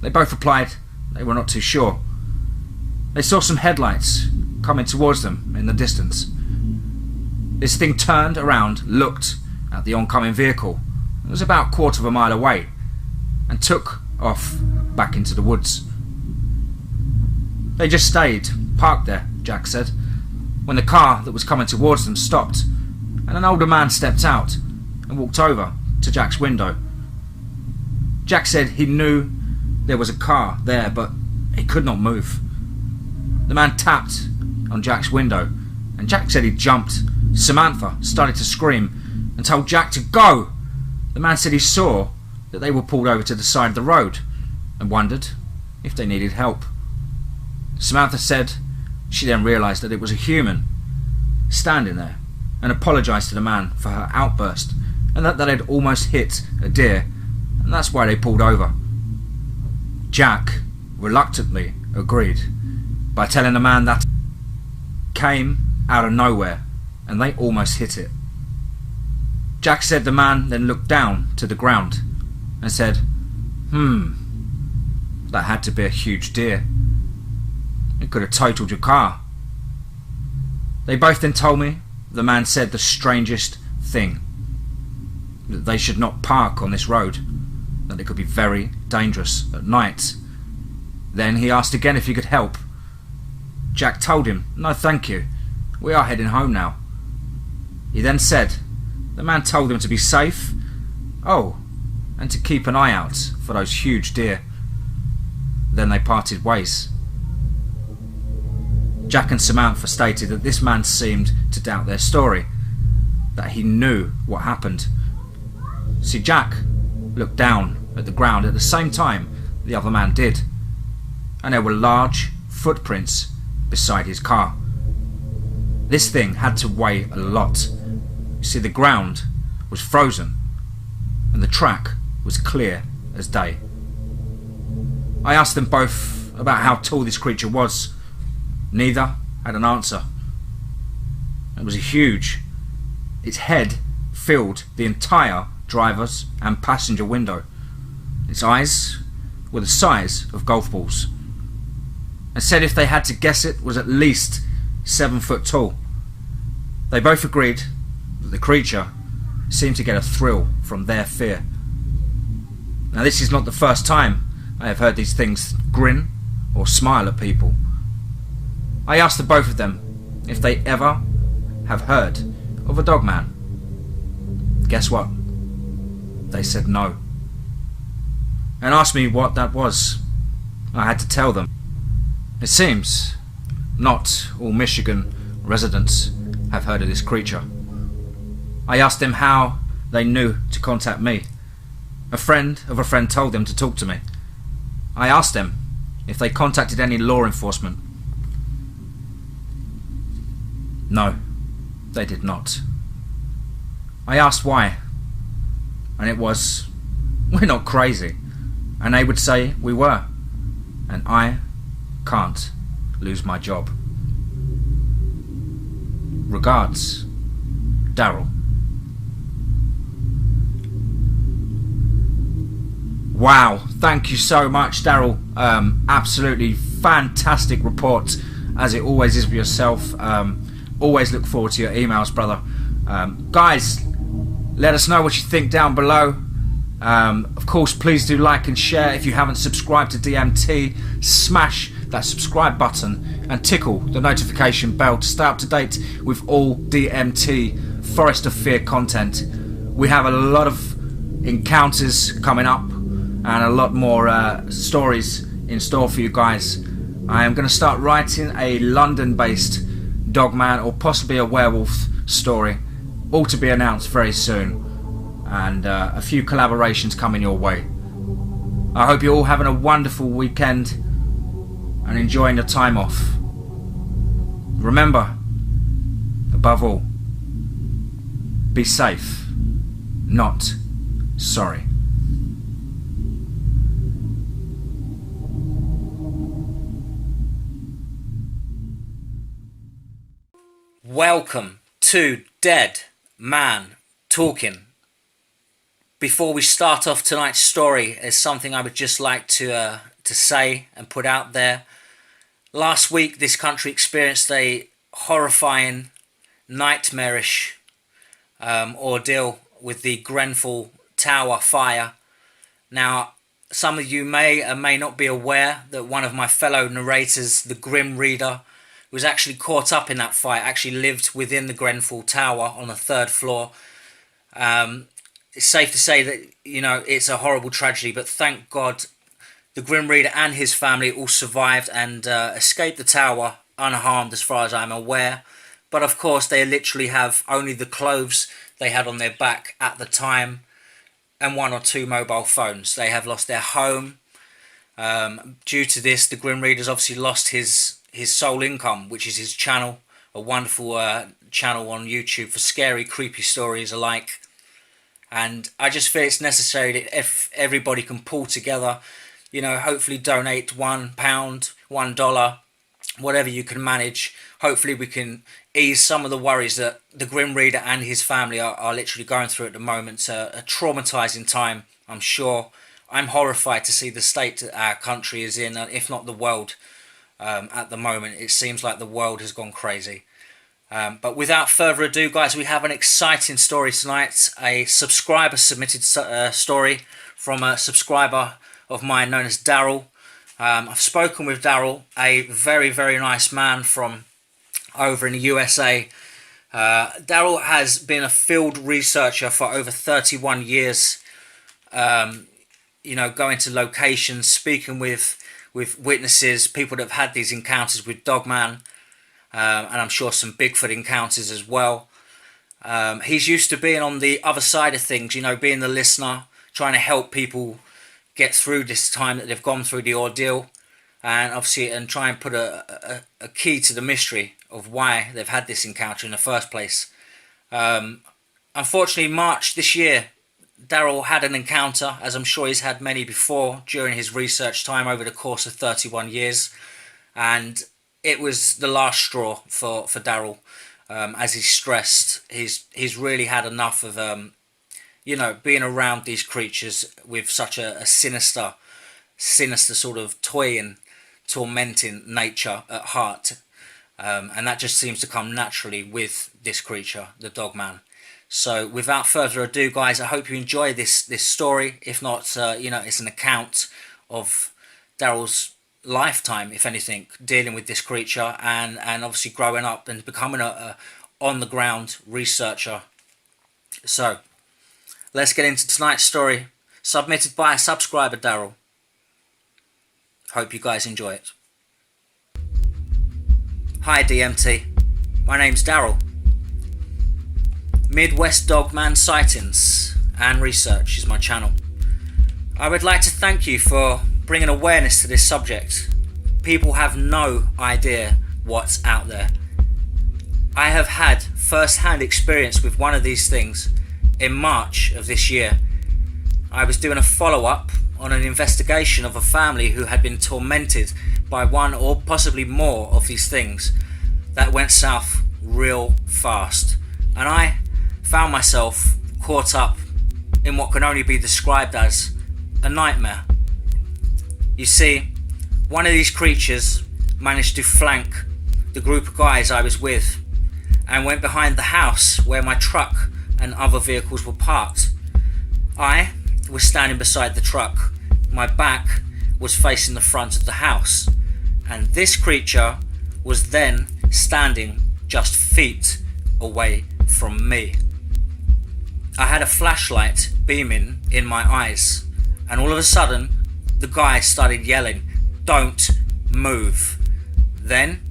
They both replied they were not too sure. They saw some headlights coming towards them in the distance. This thing turned around, looked at the oncoming vehicle. It was about a quarter of a mile away, and took off back into the woods. They just stayed parked there, Jack said, when the car that was coming towards them stopped, and an older man stepped out and walked over to Jack's window. Jack said he knew there was a car there, but he could not move. The man tapped on Jack's window, and Jack said he jumped. Samantha started to scream and told Jack to go. The man said he saw that they were pulled over to the side of the road and wondered if they needed help. Samantha said she then realised that it was a human standing there, and apologised to the man for her outburst and that they had almost hit a deer, and that's why they pulled over. Jack reluctantly agreed by telling the man that came out of nowhere and they almost hit it. Jack said the man then looked down to the ground and said, that had to be a huge deer. It could have totaled your car. They both then told me the man said the strangest thing, that they should not park on this road, that it could be very dangerous at night. Then he asked again if he could help. Jack told him, no thank you, we are heading home now. He then said the man told him to be safe, and to keep an eye out for those huge deer. Then they parted ways Jack and Samantha stated that this man seemed to doubt their story, that he knew what happened. See, Jack looked down at the ground at the same time the other man did, and there were large footprints beside his car. This thing had to weigh a lot. You see, the ground was frozen and the track was clear as day. I asked them both about how tall this creature was. Neither had an answer. It was huge. Its head filled the entire driver's and passenger window. Its eyes were the size of golf balls, and said if they had to guess, it was at least 7 foot tall. They both agreed that the creature seemed to get a thrill from their fear. Now, this is not the first time I have heard these things grin or smile at people. I asked the both of them if they ever have heard of a Dogman. Guess what? They said no, and asked me what that was. I had to tell them. It seems not all Michigan residents have heard of this creature. I asked them how they knew to contact me. A friend of a friend told them to talk to me. I asked them if they contacted any law enforcement. No, they did not. I asked why, and it was, we're not crazy, and they would say we were, and I can't lose my job. Regards, Darrell. Wow, thank you so much, Darrell. Absolutely fantastic report, as it always is for yourself. Always look forward to your emails, brother. Guys, let us know what you think down below. Of course, please do like and share. If you haven't subscribed to DMT, smash that subscribe button and tickle the notification bell to stay up to date with all DMT Forest of Fear content. We have a lot of encounters coming up and a lot more stories in store for you guys. I am going to start writing a London-based Dogman or possibly a werewolf story, all to be announced very soon, and a few collaborations coming your way. I hope you're all having a wonderful weekend and enjoying your time off. Remember, above all, be safe, not sorry. Welcome to Dead Man Talking. Before we start off tonight's story, there's something I would just like to say and put out there. Last week, this country experienced a horrifying, nightmarish ordeal with the Grenfell Tower fire. Now, some of you may or may not be aware that one of my fellow narrators, the Grim Reader, was actually caught up in that fire, actually lived within the Grenfell Tower on the 3rd floor. It's safe to say that, you know, it's a horrible tragedy, but thank God the Grim Reader and his family all survived and escaped the tower unharmed as far as I'm aware. But of course, they literally have only the clothes they had on their back at the time and 1 or 2 mobile phones. They have lost their home. Due to this, the Grim Reader's obviously lost his sole income, which is his channel, a wonderful channel on YouTube for scary, creepy stories alike. And I just feel it's necessary that if everybody can pull together, you know, hopefully donate £1, $1, whatever you can manage. Hopefully we can ease some of the worries that the Grim Reader and his family are literally going through at the moment. It's a traumatizing time, I'm sure. I'm horrified to see the state that our country is in, if not the world. At the moment, it seems like the world has gone crazy. But without further ado, guys, we have an exciting story tonight. A subscriber submitted story from a subscriber of mine known as Darrel. I've spoken with Darrel, a very, very nice man from over in the USA. Darrel has been a field researcher for over 31 years, you know, going to locations, speaking with witnesses, people that have had these encounters with Dogman. and I'm sure some Bigfoot encounters as well. He's used to being on the other side of things, you know, being the listener, trying to help people get through this time that they've gone through the ordeal, and obviously and try and put a key to the mystery of why they've had this encounter in the first place. Unfortunately, March this year, Darrell had an encounter, as I'm sure he's had many before during his research time over the course of 31 years, and it was the last straw for Darrell. As he's stressed, he's really had enough of you know, being around these creatures with such a sinister sort of toying, tormenting nature at heart, and that just seems to come naturally with this creature, the Dogman. So without further ado, guys, I hope you enjoy this story. If not, you know, it's an account of Darrell's lifetime, if anything, dealing with this creature, and obviously growing up and becoming a on the ground researcher. So let's get into tonight's story, submitted by a subscriber, Darrell. Hope you guys enjoy it. Hi DMT, my name's Darrell. Midwest Dogman Sightings and Research is my channel. I would like to thank you for bringing awareness to this subject. People have no idea what's out there. I have had first-hand experience with one of these things in March of this year. I was doing a follow-up on an investigation of a family who had been tormented by one or possibly more of these things that went south real fast, and I found myself caught up in what can only be described as a nightmare. You see, one of these creatures managed to flank the group of guys I was with and went behind the house where my truck and other vehicles were parked. I was standing beside the truck. My back was facing the front of the house, and this creature was then standing just feet away from me. I had a flashlight beaming in my eyes, and all of a sudden the guy started yelling, "Don't move." Then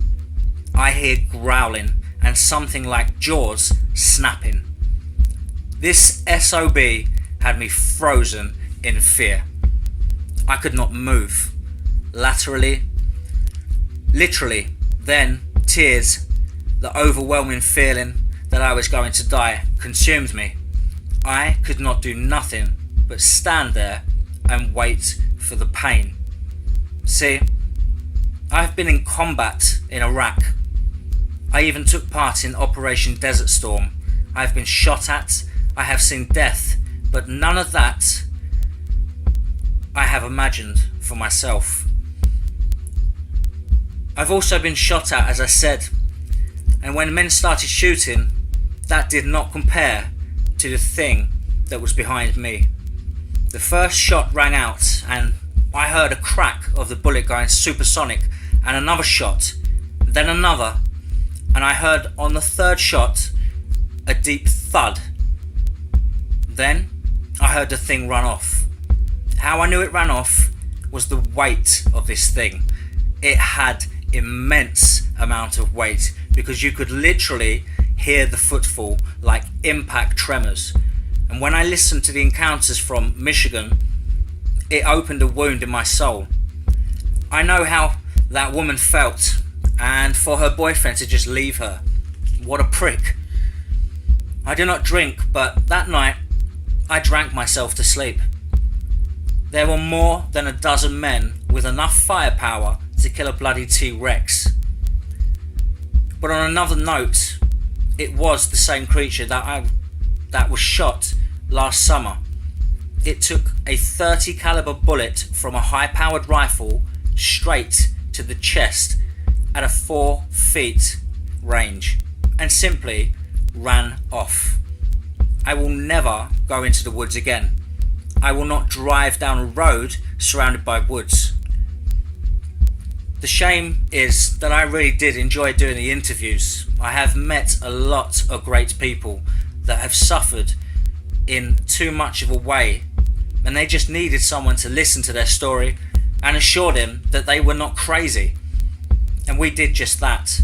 I hear growling and something like jaws snapping. This SOB had me frozen in fear. I could not move. Literally, then tears, the overwhelming feeling that I was going to die, consumed me. I could not do nothing but stand there and wait for the pain. See, I've been in combat in Iraq. I even took part in Operation Desert Storm. I've been shot at, I have seen death, but none of that I have imagined for myself. I've also been shot at, as I said, and when men started shooting, that did not compare to the thing that was behind me. The first shot rang out and I heard a crack of the bullet going supersonic, and another shot, then another, and I heard on the third shot a deep thud. Then I heard the thing run off. How I knew it ran off was the weight of this thing. It had immense amount of weight, because you could literally hear the footfall like impact tremors. And when I listened to the encounters from Michigan, it opened a wound in my soul. I know how that woman felt, and for her boyfriend to just leave her. What a prick. I do not drink, but that night I drank myself to sleep. There were more than a dozen men with enough firepower to kill a bloody T-Rex. But on another note, it was the same creature that was shot last summer. It took a .30 caliber bullet from a high-powered rifle straight to the chest at a 4 feet range and simply ran off. I will never go into the woods again. I will not drive down a road surrounded by woods. The shame is that I really did enjoy doing the interviews. I have met a lot of great people that have suffered in too much of a way, and they just needed someone to listen to their story and assure them that they were not crazy. And we did just that.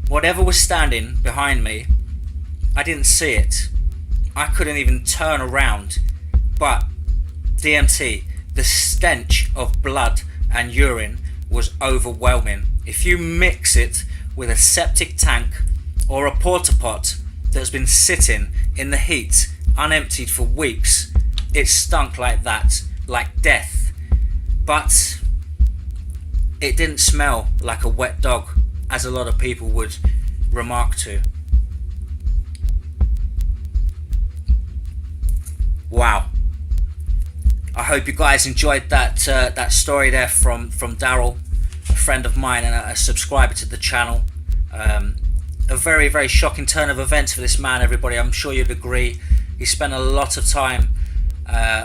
Whatever was standing behind me, I didn't see it. I couldn't even turn around. But DMT, the stench of blood and urine was overwhelming. If you mix it with a septic tank or a porta pot that's been sitting in the heat unemptied for weeks, it stunk like that, like death. But it didn't smell like a wet dog, as a lot of people would remark to. Wow. I hope you guys enjoyed that story there from Darrel, a friend of mine and a subscriber to the channel. A very, very shocking turn of events for this man, everybody. I'm sure you'd agree. He spent a lot of time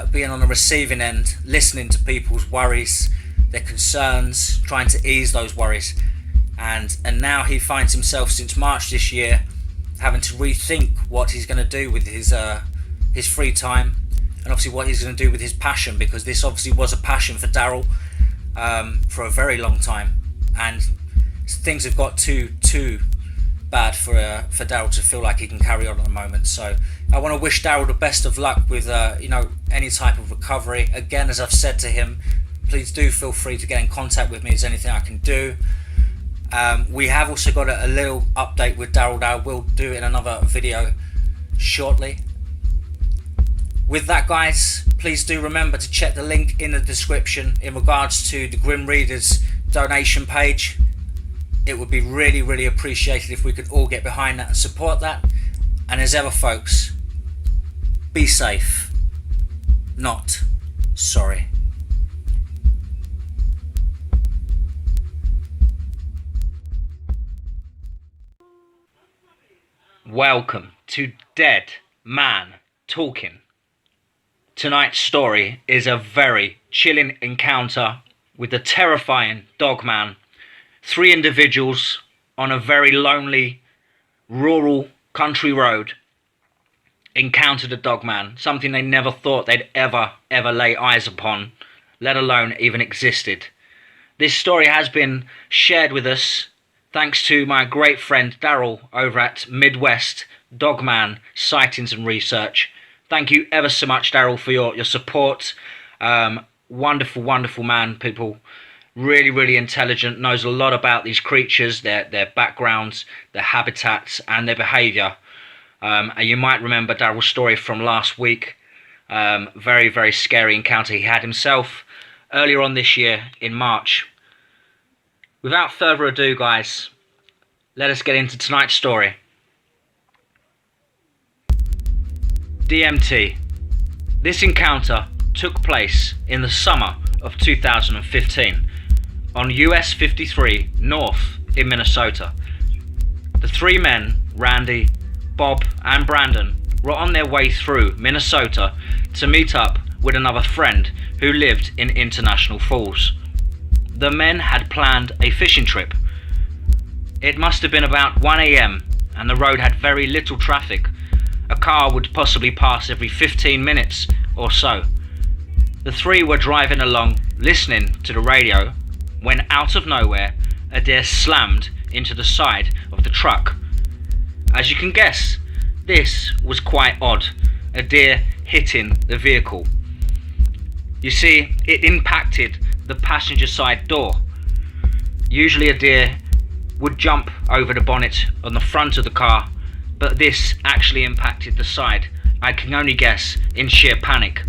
being on the receiving end, listening to people's worries, their concerns, trying to ease those worries. And now he finds himself, since March this year, having to rethink what he's going to do with his free time, and obviously what he's going to do with his passion, because this obviously was a passion for Darrel for a very long time, and things have got too bad for Darrel to feel like he can carry on at the moment. So I want to wish Darrel the best of luck with any type of recovery. Again, as I've said to him, please do feel free to get in contact with me. Is there anything I can do? We have also got a little update with Darrel that I will do in another video shortly. With that, guys, please do remember to check the link in the description in regards to the Grim Readers donation page. It would be really, really appreciated if we could all get behind that and support that. And as ever, folks, be safe, not sorry. Welcome to Dead Man Talking. Tonight's story is a very chilling encounter with the terrifying Dogman. 3 individuals on a very lonely, rural country road encountered a Dogman, something they never thought they'd ever lay eyes upon, let alone even existed. This story has been shared with us thanks to my great friend Darrel over at Midwest Dogman Sightings and Research. Thank you ever so much, Darrel, for your support. Wonderful man, people. Really, really intelligent, knows a lot about these creatures, their backgrounds, their habitats, and their behaviour. And you might remember Darrel's story from last week. Very, very scary encounter he had himself earlier on this year in March. Without further ado, guys, let us get into tonight's story. DMT. This encounter took place in the summer of 2015 on US 53 North in Minnesota. The 3 men, Randy, Bob and Brandon, were on their way through Minnesota to meet up with another friend who lived in International Falls. The men had planned a fishing trip. It must have been about 1 AM and the road had very little traffic. A car would possibly pass every 15 minutes or so. The 3 were driving along, listening to the radio, when out of nowhere, a deer slammed into the side of the truck. As you can guess, this was quite odd, a deer hitting the vehicle. You see, it impacted the passenger side door. Usually a deer would jump over the bonnet on the front of the car, but this actually impacted the side. I can only guess in sheer panic.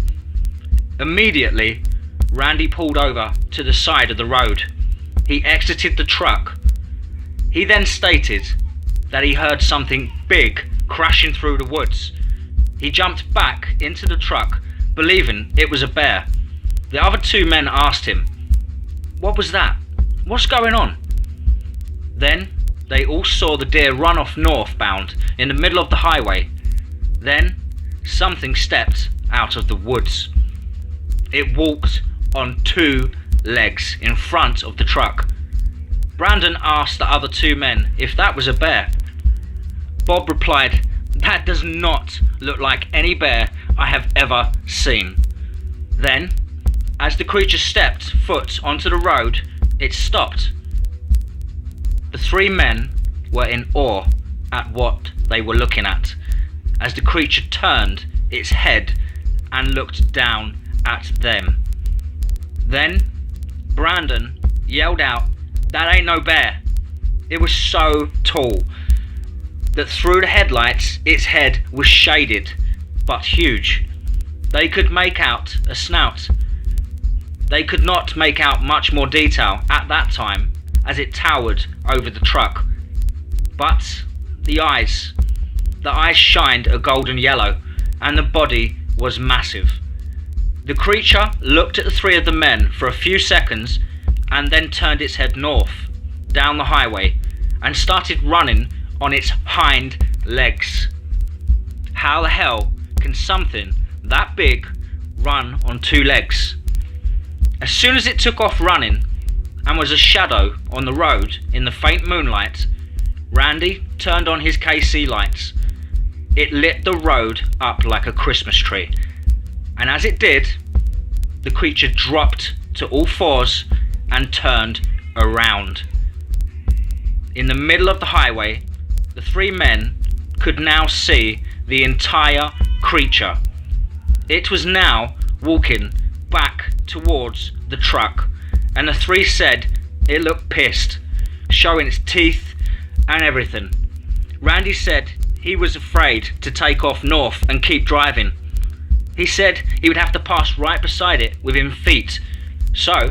Immediately, Randy pulled over to the side of the road. He exited the truck. He then stated that he heard something big crashing through the woods. He jumped back into the truck, believing it was a bear. The other 2 men asked him, "What was that? What's going on?" Then they all saw the deer run off northbound in the middle of the highway. Then something stepped out of the woods. It walked on 2 legs in front of the truck. Brandon asked the other 2 men if that was a bear. Bob replied, "That does not look like any bear I have ever seen." Then, as the creature stepped foot onto the road, it stopped. The 3 men were in awe at what they were looking at, as the creature turned its head and looked down at them. Then Brandon yelled out, "That ain't no bear." It was so tall that through the headlights its head was shaded, but huge. They could make out a snout. They could not make out much more detail at that time as it towered over the truck. But the eyes shined a golden yellow, and the body was massive. The creature looked at the three of the men for a few seconds and then turned its head north, down the highway, and started running on its hind legs. How the hell can something that big run on two legs? As soon as it took off running and was a shadow on the road in the faint moonlight, Randy turned on his KC lights. It lit the road up like a Christmas tree, and as it did, the creature dropped to all fours and turned around. In the middle of the highway, the three men could now see the entire creature. It was now walking back towards the truck, and the three said it looked pissed, showing its teeth and everything. Randy said he was afraid to take off north and keep driving. He said he would have to pass right beside it within feet, so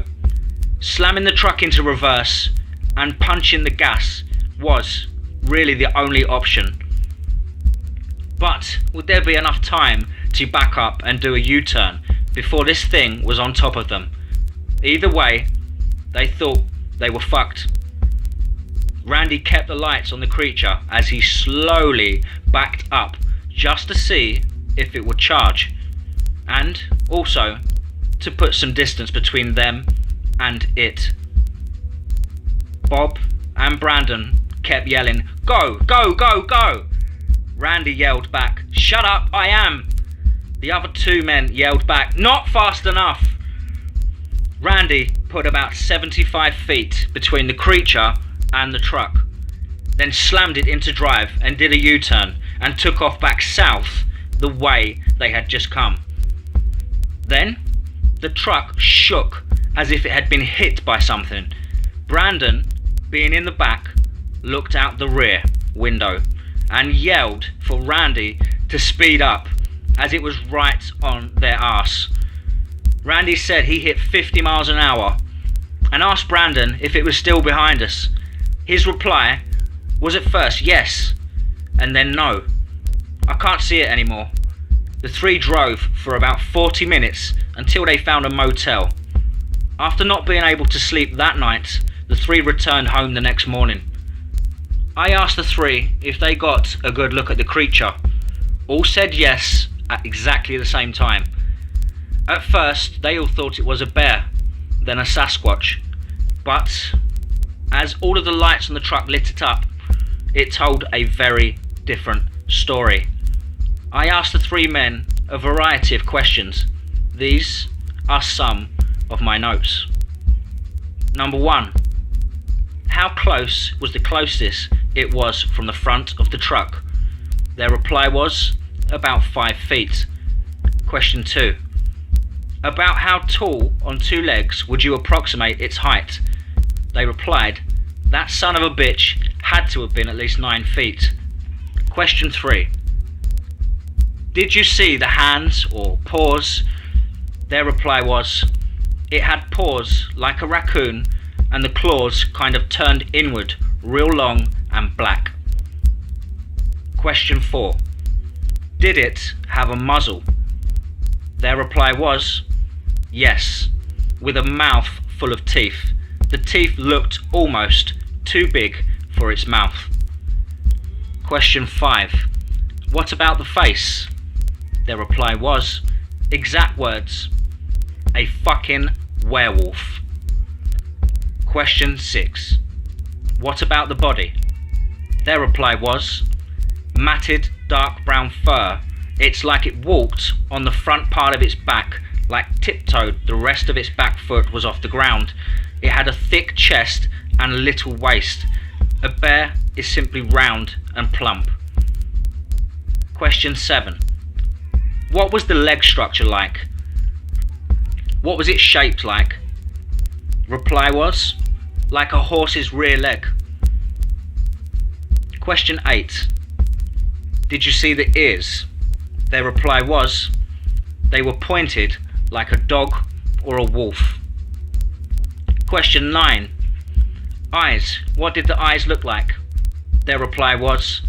slamming the truck into reverse and punching the gas was really the only option. But would there be enough time to back up and do a U-turn before this thing was on top of them? Either way, they thought they were fucked. Randy kept the lights on the creature as he slowly backed up just to see if it would charge, and also to put some distance between them and it. Bob and Brandon kept yelling, "Go, go, go, go!" Randy yelled back, "Shut up, I am!" The other two men yelled back, "Not fast enough!" Randy put about 75 feet between the creature and the truck, then slammed it into drive and did a U-turn and took off back south the way they had just come. Then the truck shook as if it had been hit by something. Brandon, being in the back, looked out the rear window and yelled for Randy to speed up as it was right on their arse. Randy said he hit 50 miles an hour and asked Brandon if it was still behind us. His reply was at first yes, and then no. "I can't see it anymore." The three drove for about 40 minutes until they found a motel. After not being able to sleep that night, the three returned home the next morning. I asked the three if they got a good look at the creature. All said yes at exactly the same time. At first, they all thought it was a bear, then a Sasquatch. But as all of the lights on the truck lit it up, it told a very different story. I asked the three men a variety of questions. These are some of my notes. Number 1. How close was the closest it was from the front of the truck? Their reply was about 5 feet. Question 2. About how tall on two legs would you approximate its height? They replied, that son of a bitch had to have been at least 9 feet. Question 3. Did you see the hands or paws? Their reply was, it had paws like a raccoon and the claws kind of turned inward, real long and black. Question 4. Did it have a muzzle? Their reply was, yes, with a mouth full of teeth. The teeth looked almost too big for its mouth. Question 5. What about the face? Their reply was, exact words, a fucking werewolf. Question 6. What about the body? Their reply was, matted dark brown fur. It's like it walked on the front part of its back, like tiptoed the rest of its back foot was off the ground. It had a thick chest and a little waist. A bear is simply round and plump. Question 7. What was the leg structure like? What was it shaped like? Reply was, like a horse's rear leg. Question 8. Did you see the ears? Their reply was, they were pointed like a dog or a wolf. Question 9. Eyes. What did the eyes look like? Their reply was,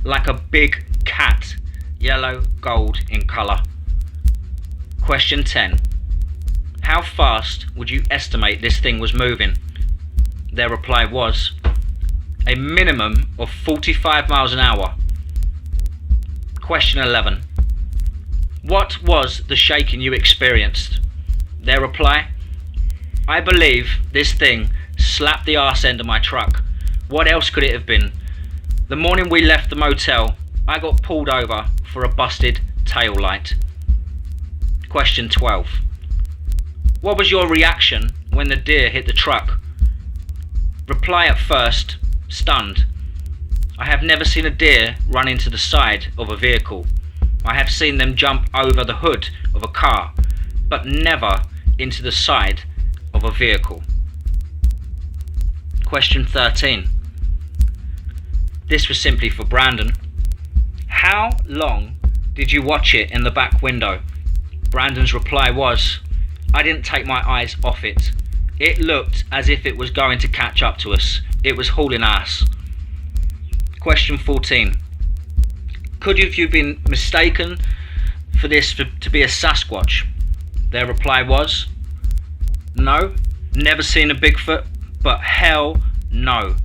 like a big cat, yellow gold in colour. Question 10. How fast would you estimate this thing was moving? Their reply was, a minimum of 45 miles an hour. Question 11. What was the shaking you experienced? Their reply, I believe this thing slapped the arse end of my truck. What else could it have been? The morning we left the motel, I got pulled over for a busted tail light. Question 12. What was your reaction when the deer hit the truck? Reply at first, stunned. I have never seen a deer run into the side of a vehicle. I have seen them jump over the hood of a car, but never into the side of a vehicle. Question 13. This was simply for Brandon. How long did you watch it in the back window? Brandon's reply was, I didn't take my eyes off it. It looked as if it was going to catch up to us. It was hauling ass. Question 14. Could you have been mistaken for this to be a Sasquatch? Their reply was, no, never seen a Bigfoot, but hell no.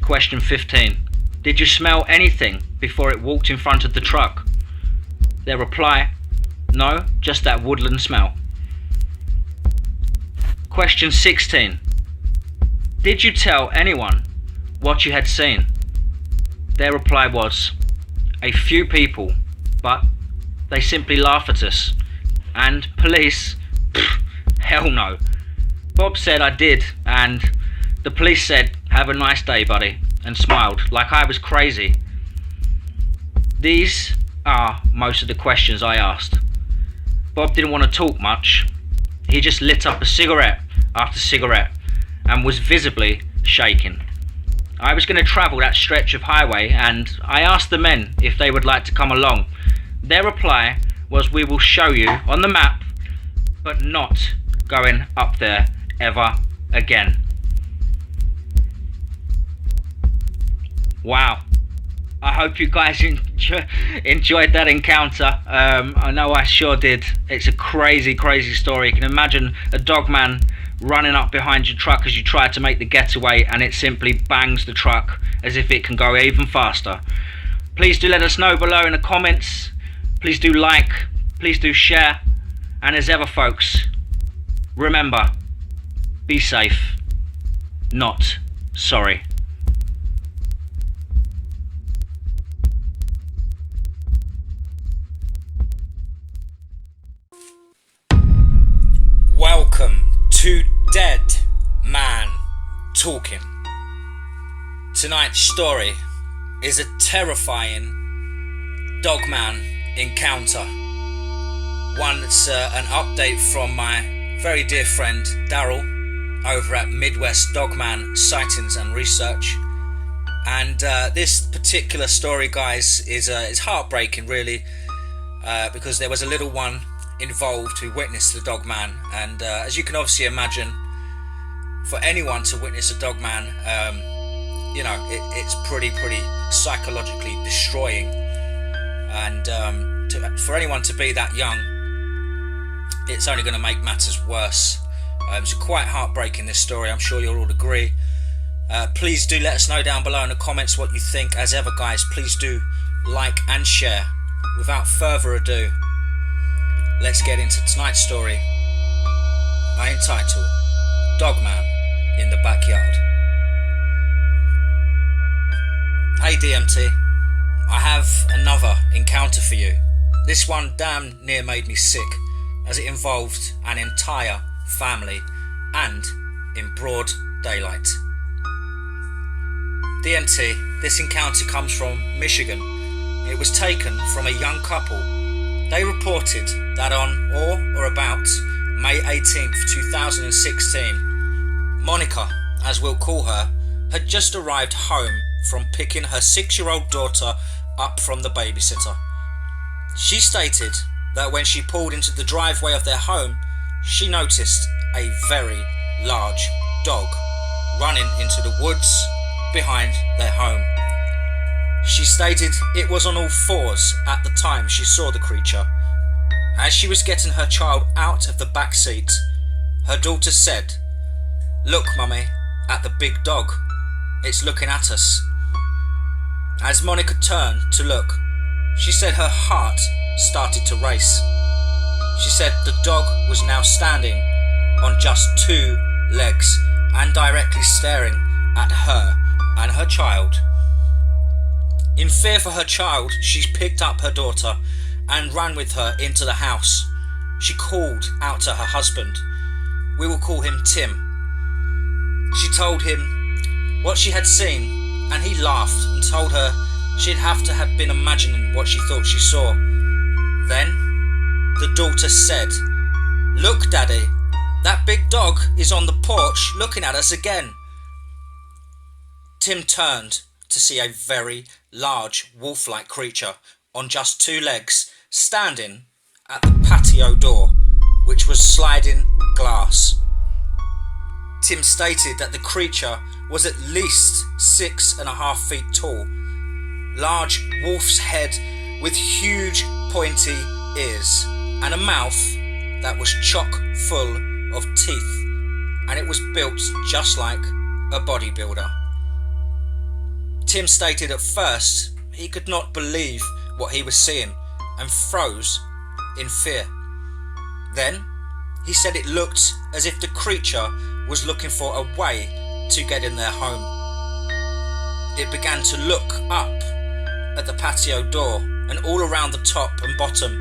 Question 15. Did you smell anything before it walked in front of the truck? Their reply, no, just that woodland smell. Question 16. Did you tell anyone what you had seen? Their reply was, a few people, but they simply laugh at us. And police, hell no. Bob said I did, and the police said, have a nice day, buddy, and smiled like I was crazy. These are most of the questions I asked. Bob didn't want to talk much. He just lit up a cigarette after cigarette and was visibly shaking. I was going to travel that stretch of highway, and I asked the men if they would like to come along. Their reply was, we will show you on the map, but not going up there ever again. Wow. I hope you guys enjoyed that encounter. I know I sure did. It's a crazy, crazy story. You can imagine a dogman running up behind your truck as you try to make the getaway, and it simply bangs the truck as if it can go even faster. Please do let us know below in the comments. Please do like, please do share, and as ever folks, remember, be safe, not sorry. Welcome to Dead Man Talking. Tonight's story is a terrifying dogman encounter. One that's an update from my very dear friend Darrel over at Midwest Dogman Sightings and Research. And this particular story, guys, is heartbreaking, really, because there was a little one involved who witnessed the dogman, and as you can obviously imagine, for anyone to witness a dogman, you know, it's pretty psychologically destroying, and for anyone to be that young, it's only going to make matters worse. It's quite heartbreaking, this story. I'm sure you'll all agree. Please do let us know down below in the comments what you think. As ever, guys, please do like and share. Without further ado, let's get into tonight's story. I entitle Dogman in the Backyard. Hey DMT, I have another encounter for you. This one damn near made me sick, as it involved an entire family and in broad daylight. DMT, this encounter comes from Michigan. It was taken from a young couple. They reported that on or about May 18th, 2016, Monica, as we'll call her, had just arrived home from picking her 6-year-old daughter up from the babysitter. She stated that when she pulled into the driveway of their home, she noticed a very large dog running into the woods behind their home. She stated it was on all fours at the time she saw the creature. As she was getting her child out of the back seat, her daughter said, "Look, Mummy, at the big dog. It's looking at us." As Monica turned to look, she said her heart started to race. She said the dog was now standing on just 2 legs and directly staring at her and her child. In fear for her child, she picked up her daughter and ran with her into the house. She called out to her husband. We will call him Tim. She told him what she had seen, and he laughed and told her she'd have to have been imagining what she thought she saw. Then the daughter said, "Look, Daddy, that big dog is on the porch looking at us again." Tim turned to see a very large wolf-like creature on just 2 legs standing at the patio door, which was sliding glass. Tim stated that the creature was at least 6.5 feet tall, large wolf's head with huge pointy ears and a mouth that was chock full of teeth, and it was built just like a bodybuilder. Tim stated at first he could not believe what he was seeing and froze in fear. Then he said it looked as if the creature was looking for a way to get in their home. It began to look up at the patio door and all around the top and bottom,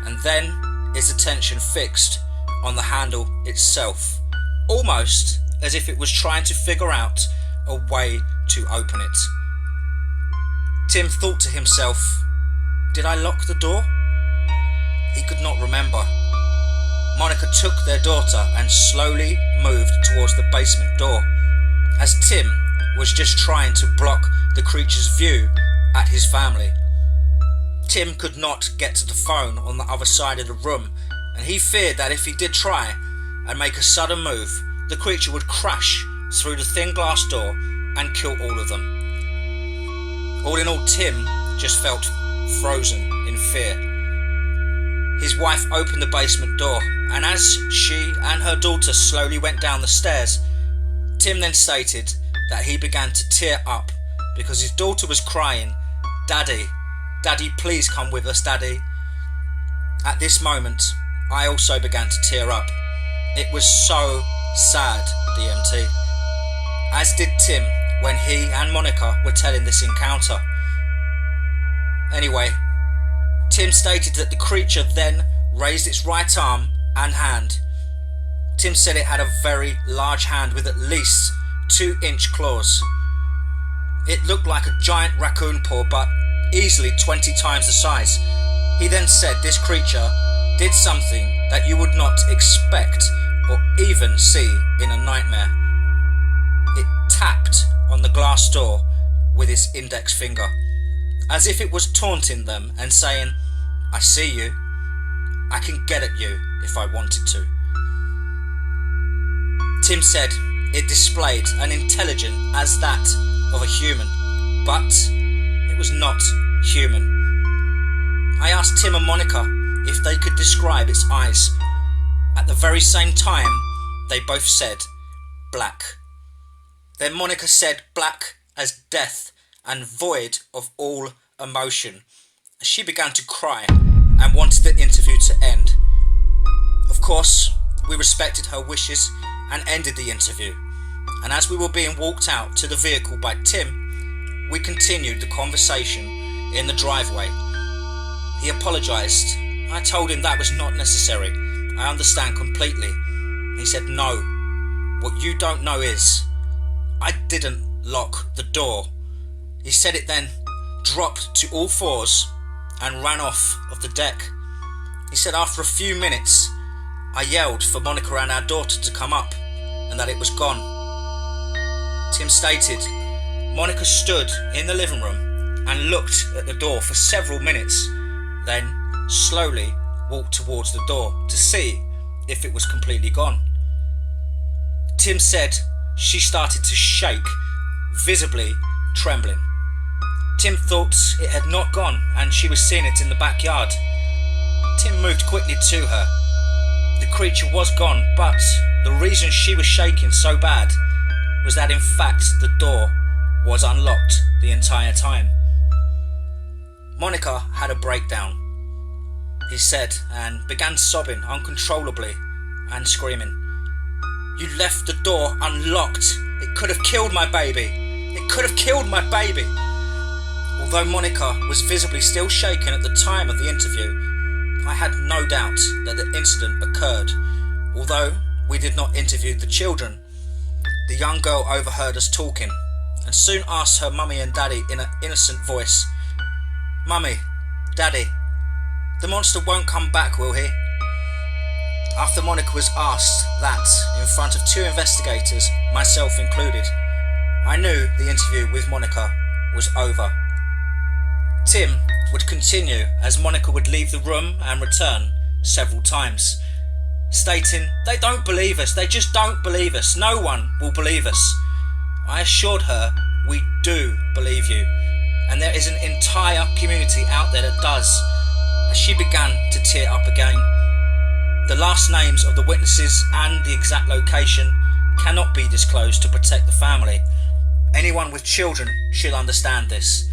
and then its attention fixed on the handle itself, almost as if it was trying to figure out a way to open it. Tim thought to himself, did I lock the door? He could not remember. Monica took their daughter and slowly moved towards the basement door, as Tim was just trying to block the creature's view at his family. Tim could not get to the phone on the other side of the room, and he feared that if he did try and make a sudden move, the creature would crash through the thin glass door and kill all of them. All in all, Tim just felt frozen in fear. His wife opened the basement door, and as she and her daughter slowly went down the stairs, Tim then stated that he began to tear up because his daughter was crying, "Daddy, Daddy, please come with us, Daddy." At this moment, I also began to tear up. It was so sad, DMT. As did Tim when he and Monica were telling this encounter. Anyway, Tim stated that the creature then raised its right arm and hand. Tim said it had a very large hand with at least 2-inch claws. It looked like a giant raccoon paw, but easily 20 times the size. He then said this creature did something that you would not expect or even see in a nightmare. It tapped on the glass door with its index finger, as if it was taunting them and saying, "I see you. I can get at you if I wanted to." Tim said it displayed an intelligence as that of a human, but it was not human. I asked Tim and Monica if they could describe its eyes. At the very same time, they both said black. Then Monica said black as death and void of all emotion. She began to cry and wanted the interview to end. Of course, we respected her wishes and ended the interview. And as we were being walked out to the vehicle by Tim, we continued the conversation in the driveway. He apologised. I told him that was not necessary. I understand completely. He said, "No, what you don't know is, I didn't lock the door. He said it then dropped to all fours and ran off of the deck. He said after a few minutes, I yelled for Monica and our daughter to come up and that it was gone. Tim stated, Monica stood in the living room and looked at the door for several minutes, then slowly walked towards the door to see if it was completely gone. Tim said she started to shake, visibly trembling. Tim thought it had not gone and she was seeing it in the backyard. Tim moved quickly to her. The creature was gone, but the reason she was shaking so bad was that in fact the door was unlocked the entire time. Monica had a breakdown, he said, and began sobbing uncontrollably and screaming. You left the door unlocked. It could have killed my baby. It could have killed my baby. Although Monica was visibly still shaken at the time of the interview, I had no doubt that the incident occurred. Although we did not interview the children, the young girl overheard us talking and soon asked her mummy and daddy in an innocent voice, Mummy, Daddy, the monster won't come back, will he? After Monica was asked that in front of two investigators, myself included, I knew the interview with Monica was over. Tim would continue as Monica would leave the room and return several times, stating, they don't believe us, they just don't believe us, no one will believe us. I assured her, we do believe you, and there is an entire community out there that does, as she began to tear up again. The last names of the witnesses and the exact location cannot be disclosed to protect the family. Anyone with children should understand this.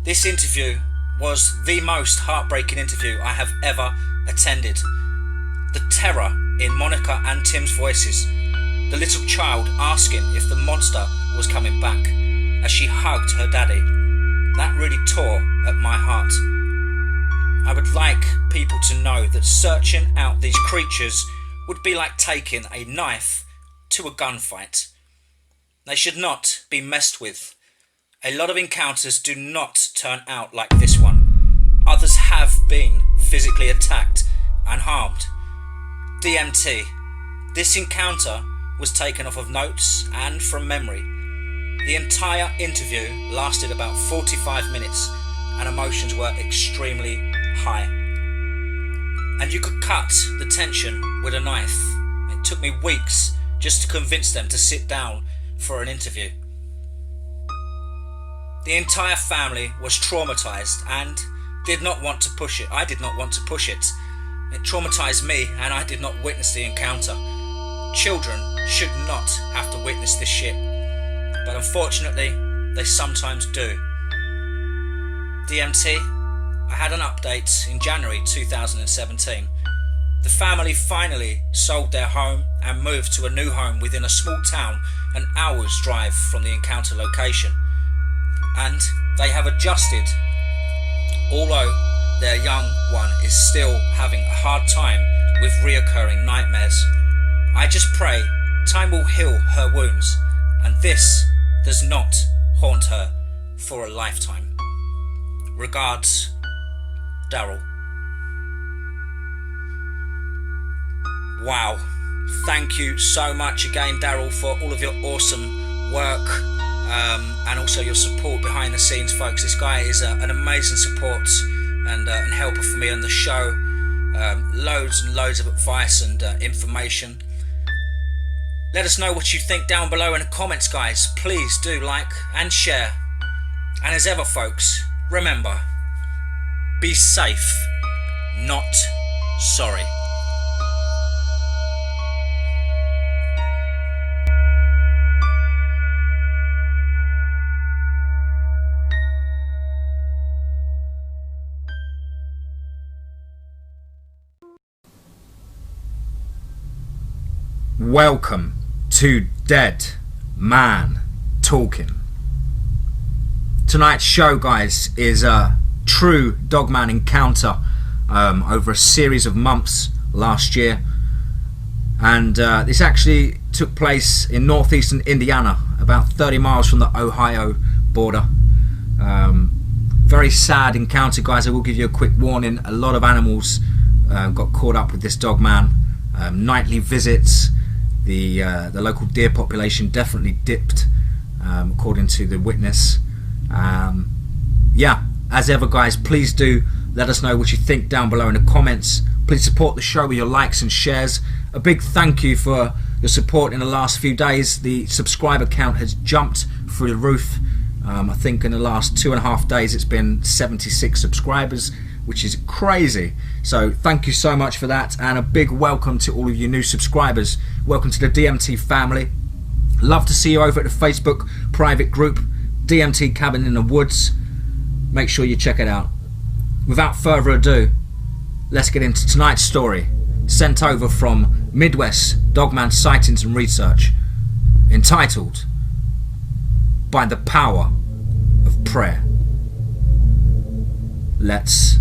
This interview was the most heartbreaking interview I have ever attended. The terror in Monica and Tim's voices, the little child asking if the monster was coming back as she hugged her daddy, that really tore at my heart. I would like people to know that searching out these creatures would be like taking a knife to a gunfight. They should not be messed with. A lot of encounters do not turn out like this one. Others have been physically attacked and harmed. DMT. This encounter was taken off of notes and from memory. The entire interview lasted about 45 minutes and emotions were extremely high. And you could cut the tension with a knife. It took me weeks just to convince them to sit down for an interview. The entire family was traumatized and did not want to push it. I did not want to push it. It traumatized me and I did not witness the encounter. Children should not have to witness this shit, but unfortunately they sometimes do. DMT, I had an update in January 2017. The family finally sold their home and moved to a new home within a small town an hour's drive from the encounter location. And they have adjusted, although their young one is still having a hard time with reoccurring nightmares. I just pray time will heal her wounds and this does not haunt her for a lifetime. Regards, Darrell. Wow, thank you so much again, Darrell, for all of your awesome work. And also your support behind the scenes, folks. This guy is an amazing support and helper for me on the show. Loads and loads of advice and information. Let us know what you think down below in the comments, guys. Please do like and share. And as ever, folks, remember, be safe, not sorry. Welcome to Dead Man Talking. Tonight's show, guys, is a true Dogman encounter over a series of months last year, and this actually took place in northeastern Indiana about about 30 miles from the Ohio border. Very sad encounter, guys. I will give you a quick warning. A lot of animals got caught up with this Dogman. Nightly visits. The local deer population definitely dipped, according to the witness. Yeah, as ever, guys, please do let us know what you think down below in the comments. Please support the show with your likes and shares. A big thank you for your support in the last few days. The subscriber count has jumped through the roof. I think in the last 2.5 days it's been 76 subscribers, which is crazy. So thank you so much for that, and a big welcome to all of you new subscribers. Welcome to the DMT family. Love to see you over at the Facebook private group, DMT Cabin in the Woods. Make sure you check it out. Without further ado, let's get into tonight's story, sent over from Midwest Dogman Sightings and Research, entitled By the Power of Prayer. Let's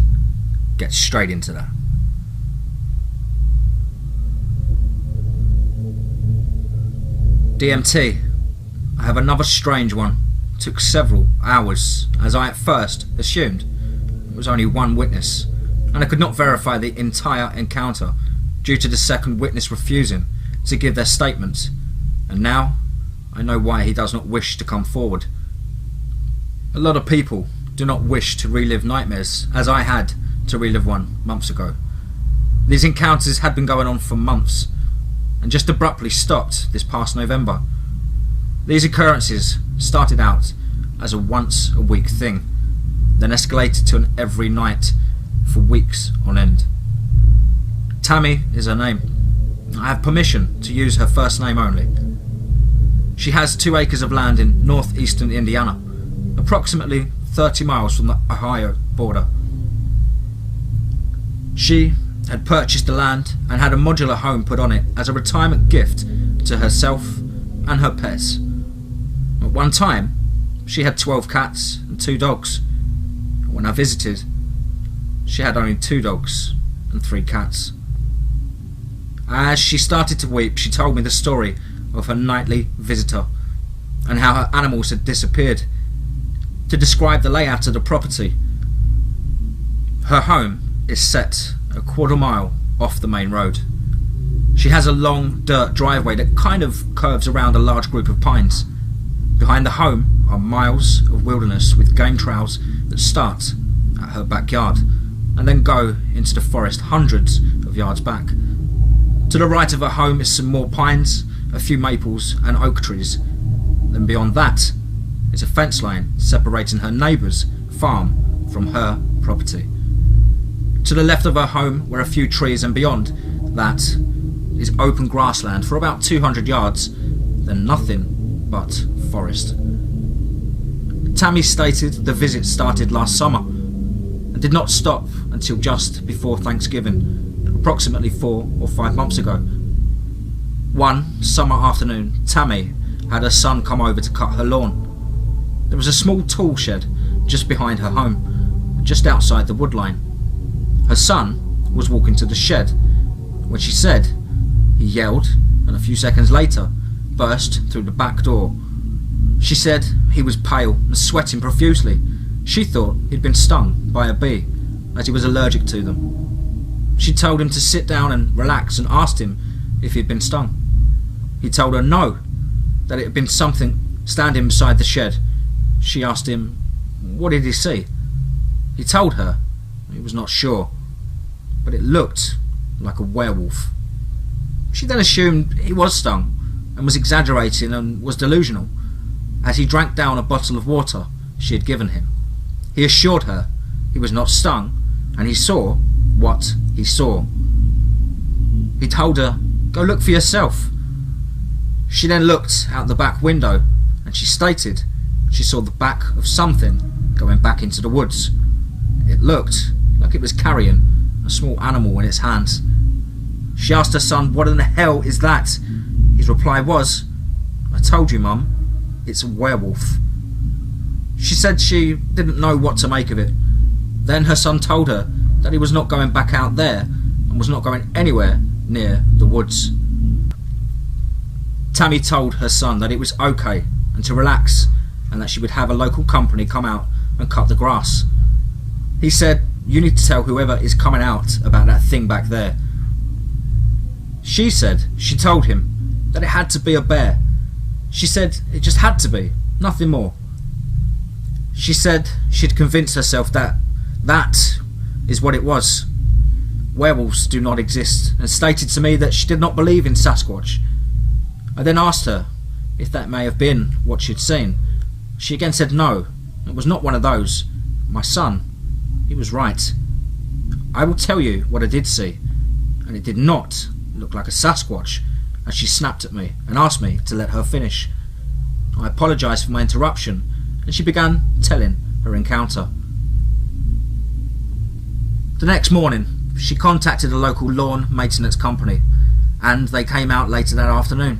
get straight into that. DMT, I have another strange one. Took several hours, as I at first assumed it was only one witness, and I could not verify the entire encounter due to the second witness refusing to give their statements, and now I know why he does not wish to come forward. A lot of people do not wish to relive nightmares, as I had to relive one months ago. These encounters had been going on for months, and just abruptly stopped this past November. These occurrences started out as a once-a-week thing, then escalated to an every night for weeks on end. Tammy is her name. I have permission to use her first name only. She has 2 acres of land in northeastern Indiana, approximately 30 miles from the Ohio border. She had purchased the land and had a modular home put on it as a retirement gift to herself and her pets. At one time, she had 12 cats and 2 dogs. When I visited, she had only 2 dogs and 3 cats. As she started to weep, she told me the story of her nightly visitor and how her animals had disappeared. To describe the layout of the property, her home is set a quarter mile off the main road. She has a long dirt driveway that kind of curves around a large group of pines. Behind the home are miles of wilderness with game trails that start at her backyard and then go into the forest hundreds of yards back. To the right of her home is some more pines, a few maples and oak trees. Then beyond that is a fence line separating her neighbour's farm from her property. To the left of her home were a few trees, and beyond that is open grassland for about 200 yards, then nothing but forest. Tammy stated the visit started last summer and did not stop until just before Thanksgiving, approximately 4 or 5 months ago. One summer afternoon, Tammy had her son come over to cut her lawn. There was a small tool shed just behind her home, just outside the wood line. Her son was walking to the shed. When she said, he yelled, and a few seconds later burst through the back door. She said he was pale and sweating profusely. She thought he'd been stung by a bee, as he was allergic to them. She told him to sit down and relax and asked him if he'd been stung. He told her no, that it had been something standing beside the shed. She asked him, what did he see? He told her he was not sure, but it looked like a werewolf. She then assumed he was stung and was exaggerating and was delusional, as he drank down a bottle of water she had given him. He assured her he was not stung and he saw what he saw. He told her, go look for yourself. She then looked out the back window and she stated she saw the back of something going back into the woods. It looked like it was carrying a small animal in its hands. She asked her son, what in the hell is that? His reply was, I told you, Mum, it's a werewolf. She said she didn't know what to make of it. Then her son told her that he was not going back out there and was not going anywhere near the woods. Tammy told her son that it was okay and to relax, and that she would have a local company come out and cut the grass. He said, "You need to tell whoever is coming out about that thing back there." She said she told him that it had to be a bear. She said it just had to be, nothing more. She said she'd convinced herself that that is what it was. Werewolves do not exist, and stated to me that she did not believe in Sasquatch. I then asked her if that may have been what she'd seen. She again said no, it was not one of those. My son, he was right. I will tell you what I did see, and it did not look like a Sasquatch, as she snapped at me and asked me to let her finish. I apologised for my interruption, and she began telling her encounter. The next morning, she contacted a local lawn maintenance company, and they came out later that afternoon.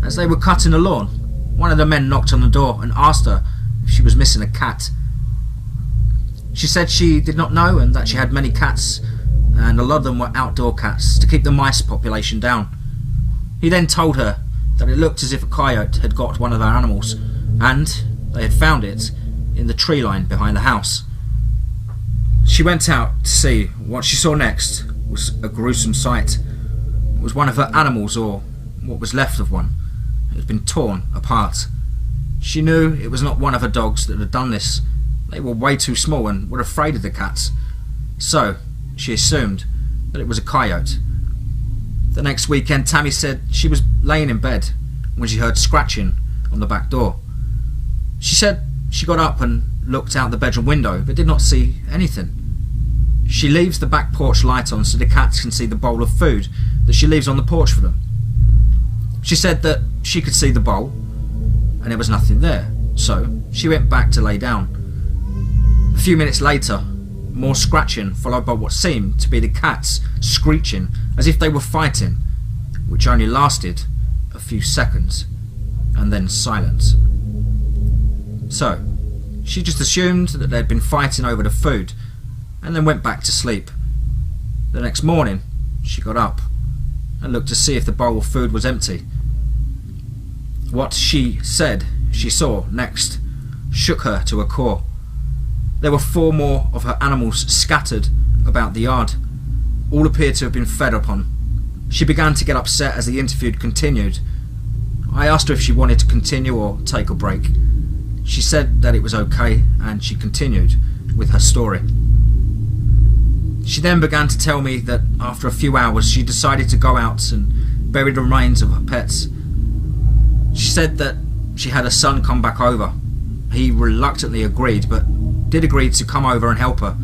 As they were cutting the lawn, one of the men knocked on the door and asked her if she was missing a cat. She said she did not know, and that she had many cats, and a lot of them were outdoor cats to keep the mice population down. He then told her that it looked as if a coyote had got one of her animals, and they had found it in the tree line behind the house. She went out to see. What she saw next was a gruesome sight. It was one of her animals, or what was left of one. It had been torn apart. She knew it was not one of her dogs that had done this. They were way too small and were afraid of the cats. So she assumed that it was a coyote. The next weekend, Tammy said she was laying in bed when she heard scratching on the back door. She said she got up and looked out the bedroom window but did not see anything. She leaves the back porch light on so the cats can see the bowl of food that she leaves on the porch for them. She said that she could see the bowl and there was nothing there, so she went back to lay down. A few minutes later, more scratching followed by what seemed to be the cats screeching as if they were fighting, which only lasted a few seconds, and then silence. So she just assumed that they'd been fighting over the food and then went back to sleep. The next morning she got up and looked to see if the bowl of food was empty. What she said she saw next shook her to her core. There were 4 more of her animals scattered about the yard. All appeared to have been fed upon. She began to get upset as the interview continued. I asked her if she wanted to continue or take a break. She said that it was okay, and she continued with her story. She then began to tell me that after a few hours she decided to go out and bury the remains of her pets. She said that she had her son come back over. He reluctantly agreed, but did agree to come over and help her.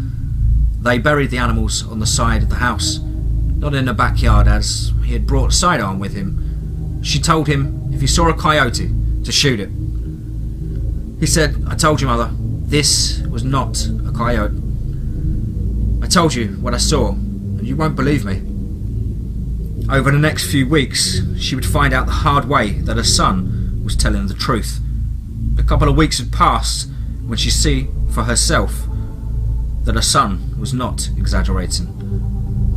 They buried the animals on the side of the house, not in the backyard, as he had brought a sidearm with him. She told him if he saw a coyote to shoot it. He said, "I told you, Mother, this was not a coyote. I told you what I saw, and you won't believe me." Over the next few weeks, she would find out the hard way that her son was telling the truth. A couple of weeks had passed when she see for herself that her son was not exaggerating.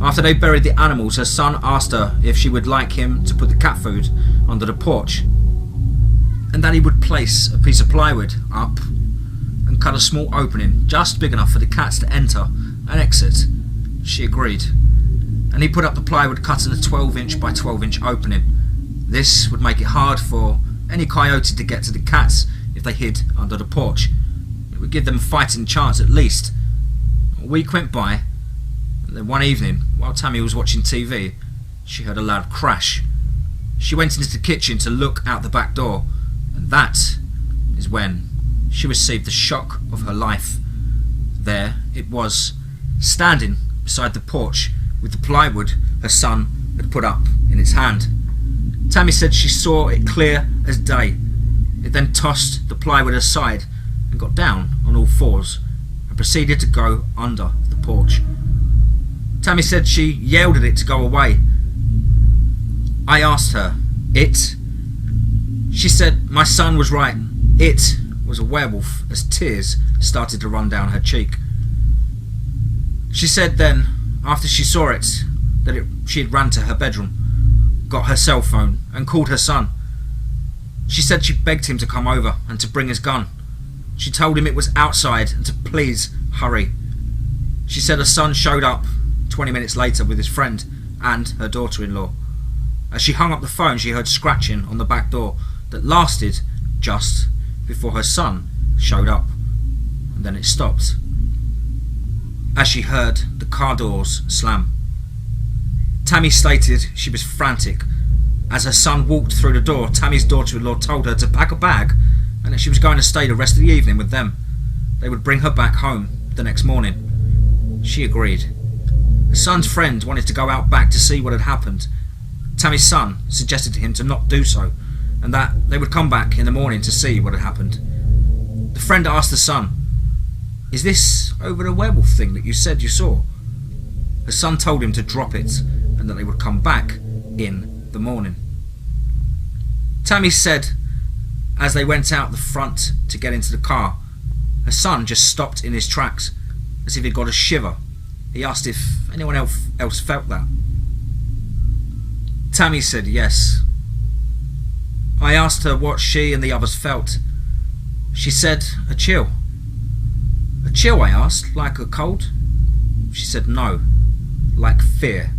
After they buried the animals, her son asked her if she would like him to put the cat food under the porch, and that he would place a piece of plywood up and cut a small opening just big enough for the cats to enter and exit. She agreed, and he put up the plywood cut in a 12-inch by 12-inch opening. This would make it hard for any coyote to get to the cats if they hid under the porch. It would give them a fighting chance at least. A week went by, and then one evening, while Tammy was watching TV, she heard a loud crash. She went into the kitchen to look out the back door, and that is when she received the shock of her life. There it was, standing beside the porch with the plywood her son had put up in its hand. Tammy said she saw it clear as day. It then tossed the plywood aside and got down on all fours and proceeded to go under the porch. Tammy said she yelled at it to go away. I asked her, "It?" She said my son was right. It was a werewolf, as tears started to run down her cheek. She said then, after she saw it, that she had ran to her bedroom, got her cell phone and called her son. She said she begged him to come over and to bring his gun. She told him it was outside and to please hurry. She said her son showed up 20 minutes later with his friend and her daughter-in-law. As she hung up the phone, she heard scratching on the back door that lasted just before her son showed up, and then it stopped as she heard the car doors slam. Tammy stated she was frantic. As her son walked through the door, Tammy's daughter-in-law told her to pack a bag and that she was going to stay the rest of the evening with them. They would bring her back home the next morning. She agreed. Her son's friend wanted to go out back to see what had happened. Tammy's son suggested to him to not do so, and that they would come back in the morning to see what had happened. The friend asked the son, "Is this over the werewolf thing that you said you saw?" Her son told him to drop it and that they would come back in the morning. Tammy said as they went out the front to get into the car, her son just stopped in his tracks as if he'd got a shiver. He asked if anyone else felt that. Tammy said yes. I asked her what she and the others felt. She said a chill. A chill, I asked, like a cold? She said no, like fear.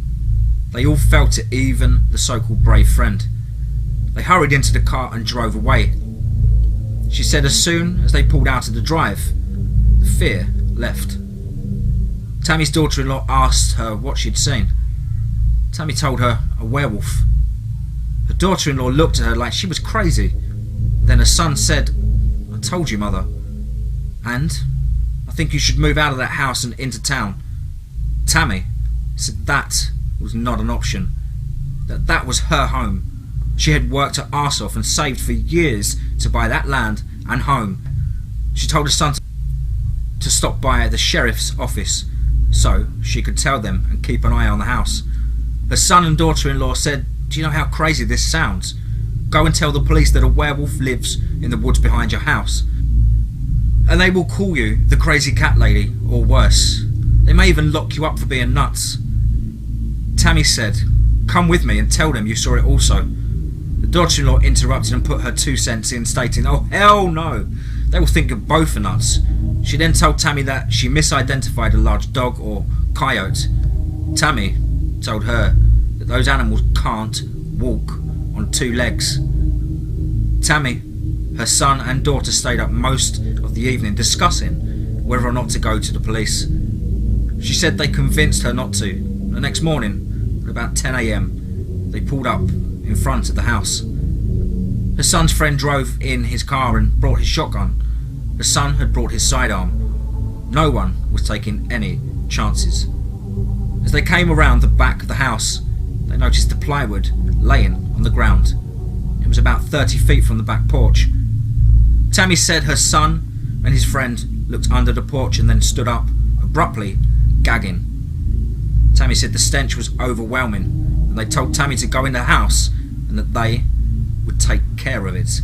They all felt it, even the so-called brave friend. They hurried into the car and drove away. She said as soon as they pulled out of the drive, the fear left. Tammy's daughter-in-law asked her what she'd seen. Tammy told her a werewolf. Her daughter-in-law looked at her like she was crazy. Then her son said, "I told you, mother. And I think you should move out of that house and into town." Tammy said that was not an option. That was her home. She had worked her arse off and saved for years to buy that land and home. She told her son to stop by the sheriff's office so she could tell them and keep an eye on the house. Her son and daughter-in-law said, "Do you know how crazy this sounds? Go and tell the police that a werewolf lives in the woods behind your house, and they will call you the crazy cat lady, or worse. They may even lock you up for being nuts." Tammy said, "Come with me and tell them you saw it also." The daughter-in-law interrupted and put her 2 cents in, stating, "Oh hell no, they will think of both are nuts." She then told Tammy that she misidentified a large dog or coyote. Tammy told her that those animals can't walk on 2 legs. Tammy, her son and daughter stayed up most of the evening discussing whether or not to go to the police. She said they convinced her not to. The next morning, at about 10 AM, they pulled up in front of the house. Her son's friend drove in his car and brought his shotgun. Her son had brought his sidearm. No one was taking any chances. As they came around the back of the house, they noticed the plywood laying on the ground. It was about 30 feet from the back porch. Tammy said her son and his friend looked under the porch and then stood up, abruptly gagging. Tammy said the stench was overwhelming, and they told Tammy to go in the house and that they would take care of it.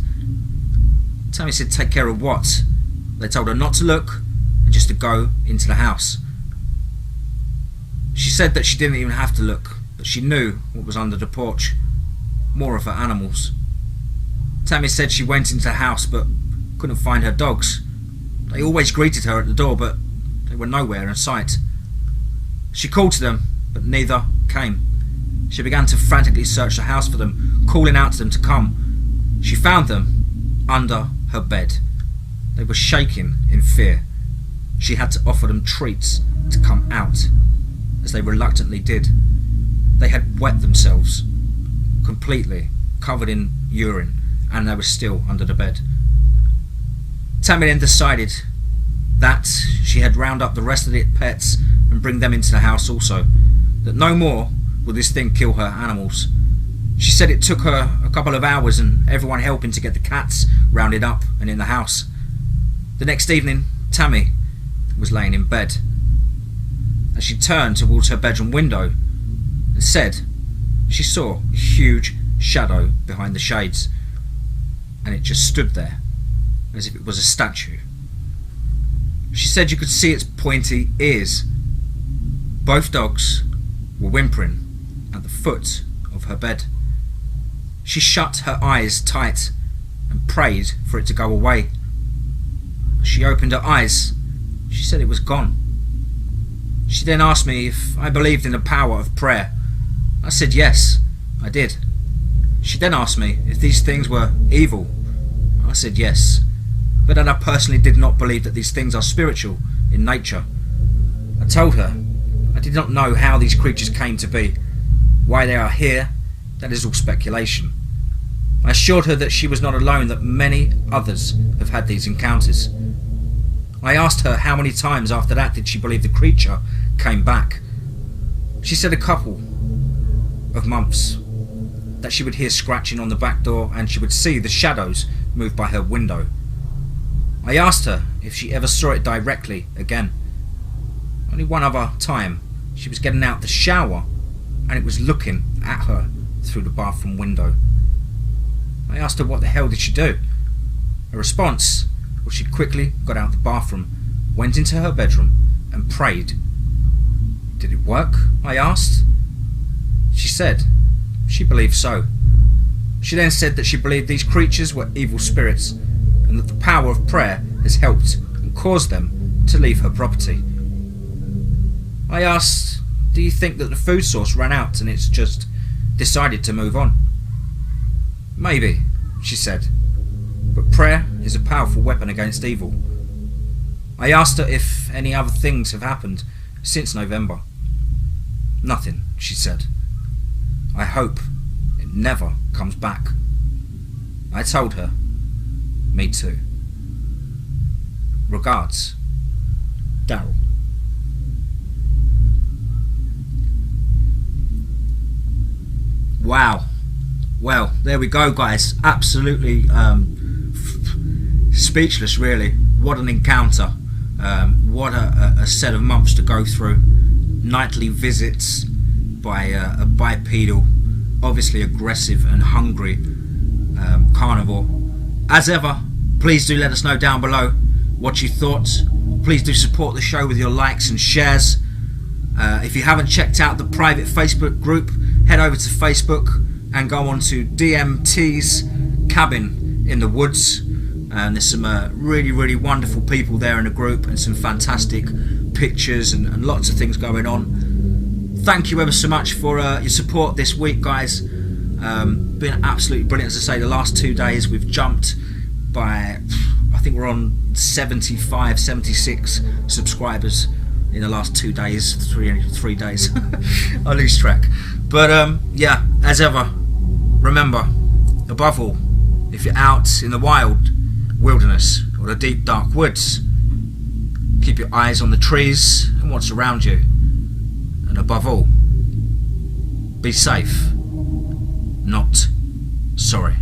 Tammy said, "Take care of what?" They told her not to look and just to go into the house. She said that she didn't even have to look, that she knew what was under the porch. More of her animals. Tammy said she went into the house but couldn't find her dogs. They always greeted her at the door, but they were nowhere in sight. She called to them, but neither came. She began to frantically search the house for them, calling out to them to come. She found them under her bed. They were shaking in fear. She had to offer them treats to come out, as they reluctantly did. They had wet themselves completely, covered in urine, and they were still under the bed. Tammy then decided that she had round up the rest of the pets and bring them into the house also, that no more would this thing kill her animals. She said it took her a couple of hours and everyone helping to get the cats rounded up and in the house. The next evening, Tammy was laying in bed as she turned towards her bedroom window and said she saw a huge shadow behind the shades, and it just stood there as if it was a statue. She said you could see its pointy ears. Both dogs were whimpering at the foot of her bed. She shut her eyes tight and prayed for it to go away. As she opened her eyes, she said it was gone. She then asked me if I believed in the power of prayer. I said yes, I did. She then asked me if these things were evil. I said yes, but that I personally did not believe that these things are spiritual in nature. I told her I did not know how these creatures came to be. Why they are here, that is all speculation. I assured her that she was not alone, that many others have had these encounters. I asked her how many times after that did she believe the creature came back. She said a couple of months, that she would hear scratching on the back door and she would see the shadows move by her window. I asked her if she ever saw it directly again. Only one other time. She was getting out the shower and it was looking at her through the bathroom window. I asked her what the hell did she do. Her response was she quickly got out the bathroom, went into her bedroom and prayed. Did it work? I asked. She said she believed so. She then said that she believed these creatures were evil spirits and that the power of prayer has helped and caused them to leave her property. I asked, do you think that the food source ran out and it's just decided to move on? Maybe, she said, but prayer is a powerful weapon against evil. I asked her if any other things have happened since November. Nothing, she said. I hope it never comes back. I told her, me too. Regards, Darrel. Wow. Well, there we go, guys. Absolutely speechless, really. What an encounter. What a set of months to go through. Nightly visits by a bipedal, obviously aggressive and hungry carnivore. As ever, please do let us know down below what you thought. Please do support the show with your likes and shares. If you haven't checked out the private Facebook group, head over to Facebook and go on to DMT's cabin in the woods. And there's some really wonderful people there in the group and some fantastic pictures and lots of things going on. Thank you ever so much for your support this week, guys. Been absolutely brilliant. As I say, the last 2 days we've jumped by, I think we're on 75, 76 subscribers in the last 2 days, three days. I lose track. But yeah, as ever, remember, above all, if you're out in the wild, wilderness or the deep dark woods, keep your eyes on the trees and what's around you, and above all, be safe, not sorry.